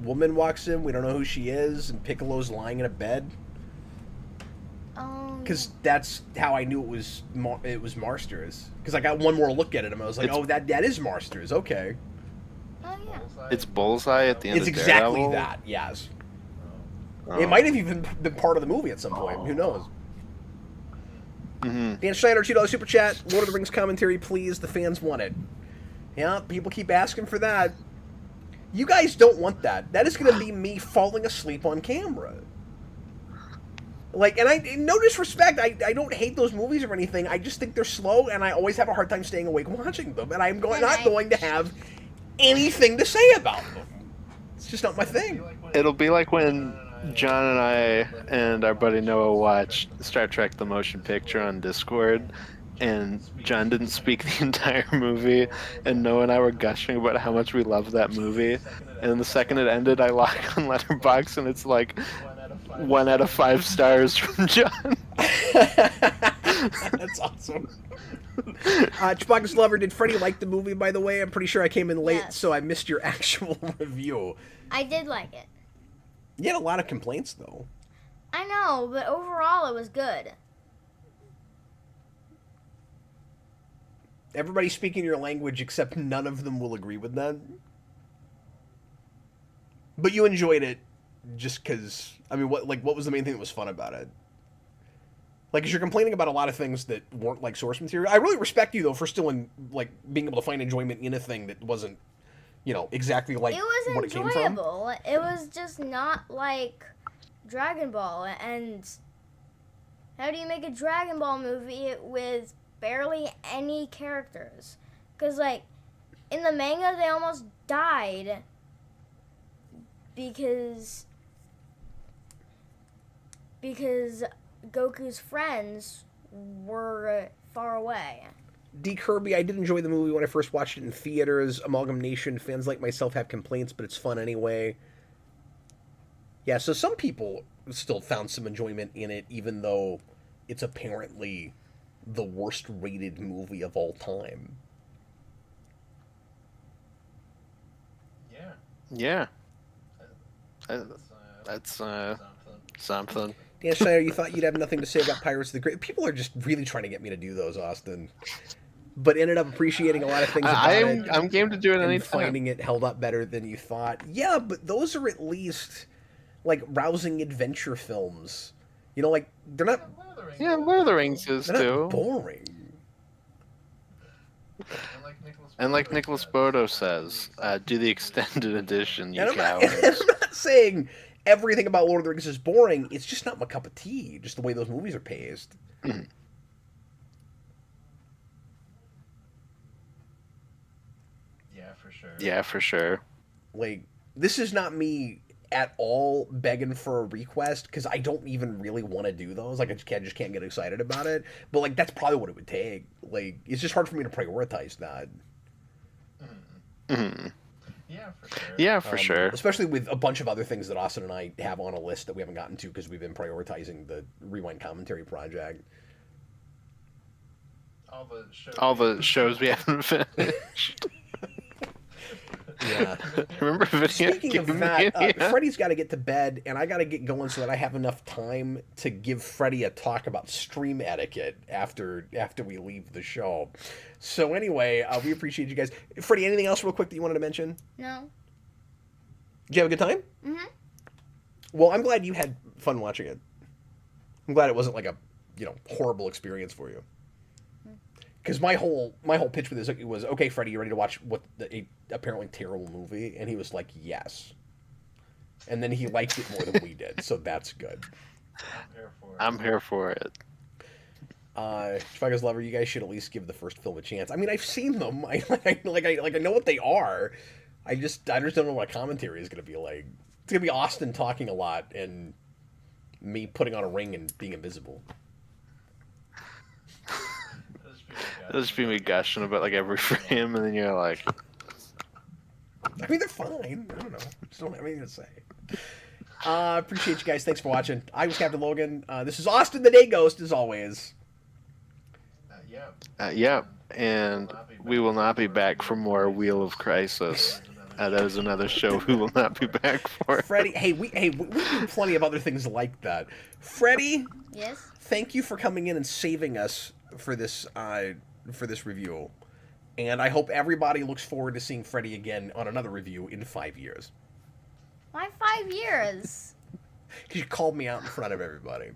woman walks in. We don't know who she is, and Piccolo's lying in a bed. Because that's how I knew it was Marsters. Because I got one more look at it, and I was like, oh, that is Marsters. Okay. Oh, yeah. It's Bullseye at the end It's of exactly Daredevil? that, yes. Oh. It might have even been part of the movie at some point. Who knows? Mm-hmm. Dan Schneider, $2 super chat. Lord of the Rings commentary, please. The fans want it. Yeah, people keep asking for that. You guys don't want that. That is going to be me falling asleep on camera. Like, and no disrespect, I don't hate those movies or anything. I just think they're slow, and I always have a hard time staying awake watching them. And I'm not going to have anything to say about them. It's just not my thing. It'll be like when John and I and our buddy Noah watched Star Trek the Motion Picture on Discord, and John didn't speak the entire movie, and Noah and I were gushing about how much we loved that movie. And the second it ended, I log on Letterboxd, and it's like 1 out of 5 stars from John. That's awesome. Chewbacca's Lover, did Freddy like the movie, by the way? I'm pretty sure I came in late, Yes. so I missed your actual review. I did like it. You had a lot of complaints, though. I know, but overall it was good. Everybody's speaking your language, except none of them will agree with that. But you enjoyed it just because... I mean, what was the main thing that was fun about it? Like, 'cause you're complaining about a lot of things that weren't, like, source material. I really respect you, though, for still, being able to find enjoyment in a thing that wasn't, exactly like It was what it came from. enjoyable. It was just not like Dragon Ball. And how do you make a Dragon Ball movie with barely any characters? Because, like, in the manga, they almost died because Goku's friends were far away. D. Kirby, I did enjoy the movie when I first watched it in theaters. Amalgamation, fans like myself have complaints, but it's fun anyway. Yeah, so some people still found some enjoyment in it, even though it's apparently the worst rated movie of all time. Yeah. That's something. Dan Schneider, you thought you'd have nothing to say about Pirates of the Great. People are just really trying to get me to do those, Austin. But ended up appreciating a lot of things about it. I'm game to do it and anytime. finding it held up better than you thought. Yeah, but those are at least, like, rousing adventure films. Like, they're not... Yeah, Lord of the Rings is They're too. not boring. And like Nicholas Bodo says, do the extended edition, you And I'm cowards. not saying everything about Lord of the Rings is boring. It's just not my cup of tea, just the way those movies are paced. Yeah, for sure. Like, this is not me at all begging for a ReQuest, because I don't even really want to do those. Like, I just can't get excited about it. But, like, that's probably what it would take. Like, it's just hard for me to prioritize that. Yeah, for sure. Especially with a bunch of other things that Austin and I have on a list that we haven't gotten to because we've been prioritizing the Rewind Commentary project. All the shows we haven't finished. Yeah. Remember video Speaking of game that, Mania? Freddy's got to get to bed, and I got to get going so that I have enough time to give Freddy a talk about stream etiquette after we leave the show. So anyway, we appreciate you guys. Freddy, anything else real quick that you wanted to mention? No. Did you have a good time? Mhm. Well, I'm glad you had fun watching it. I'm glad it wasn't like a horrible experience for you. Because my whole pitch for this was, okay, Freddy, you ready to watch a apparently terrible movie? And he was like, yes. And then he liked it more than we did, so that's good. I'm here for it. Chicago's Lover, you guys should at least give the first film a chance. I mean, I've seen them. I know what they are. I just don't know what a commentary is going to be like. It's going to be Austin talking a lot and me putting on a ring and being invisible. It'll just be me gushing about like every frame, and then you're like, I mean, they're fine. I don't know. Just don't have anything to say. Appreciate you guys. Thanks for watching. I was Captain Logan. This is Austin the Day Ghost, as always. yeah, and we will not be back for more Wheel of Crisis. That is another show we will not be back for. Freddy, we do plenty of other things like that. Freddy, Yes. thank you for coming in and saving us for this review. And I hope everybody looks forward to seeing Freddy again on another review in 5 years. Why 5 years? Because you called me out in front of everybody.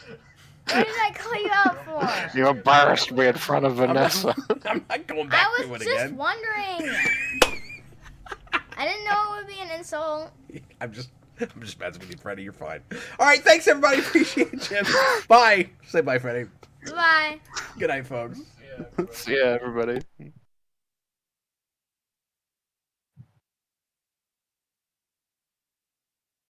What did I call you out for? You embarrassed me in front of Vanessa. I'm not going back I to was it just again. wondering. I didn't know it would be an insult. I'm just messing with you, Freddy. You're fine. All right, thanks everybody. Appreciate you. Bye. Say bye, Freddy. Bye. Good night, folks. See ya, everybody.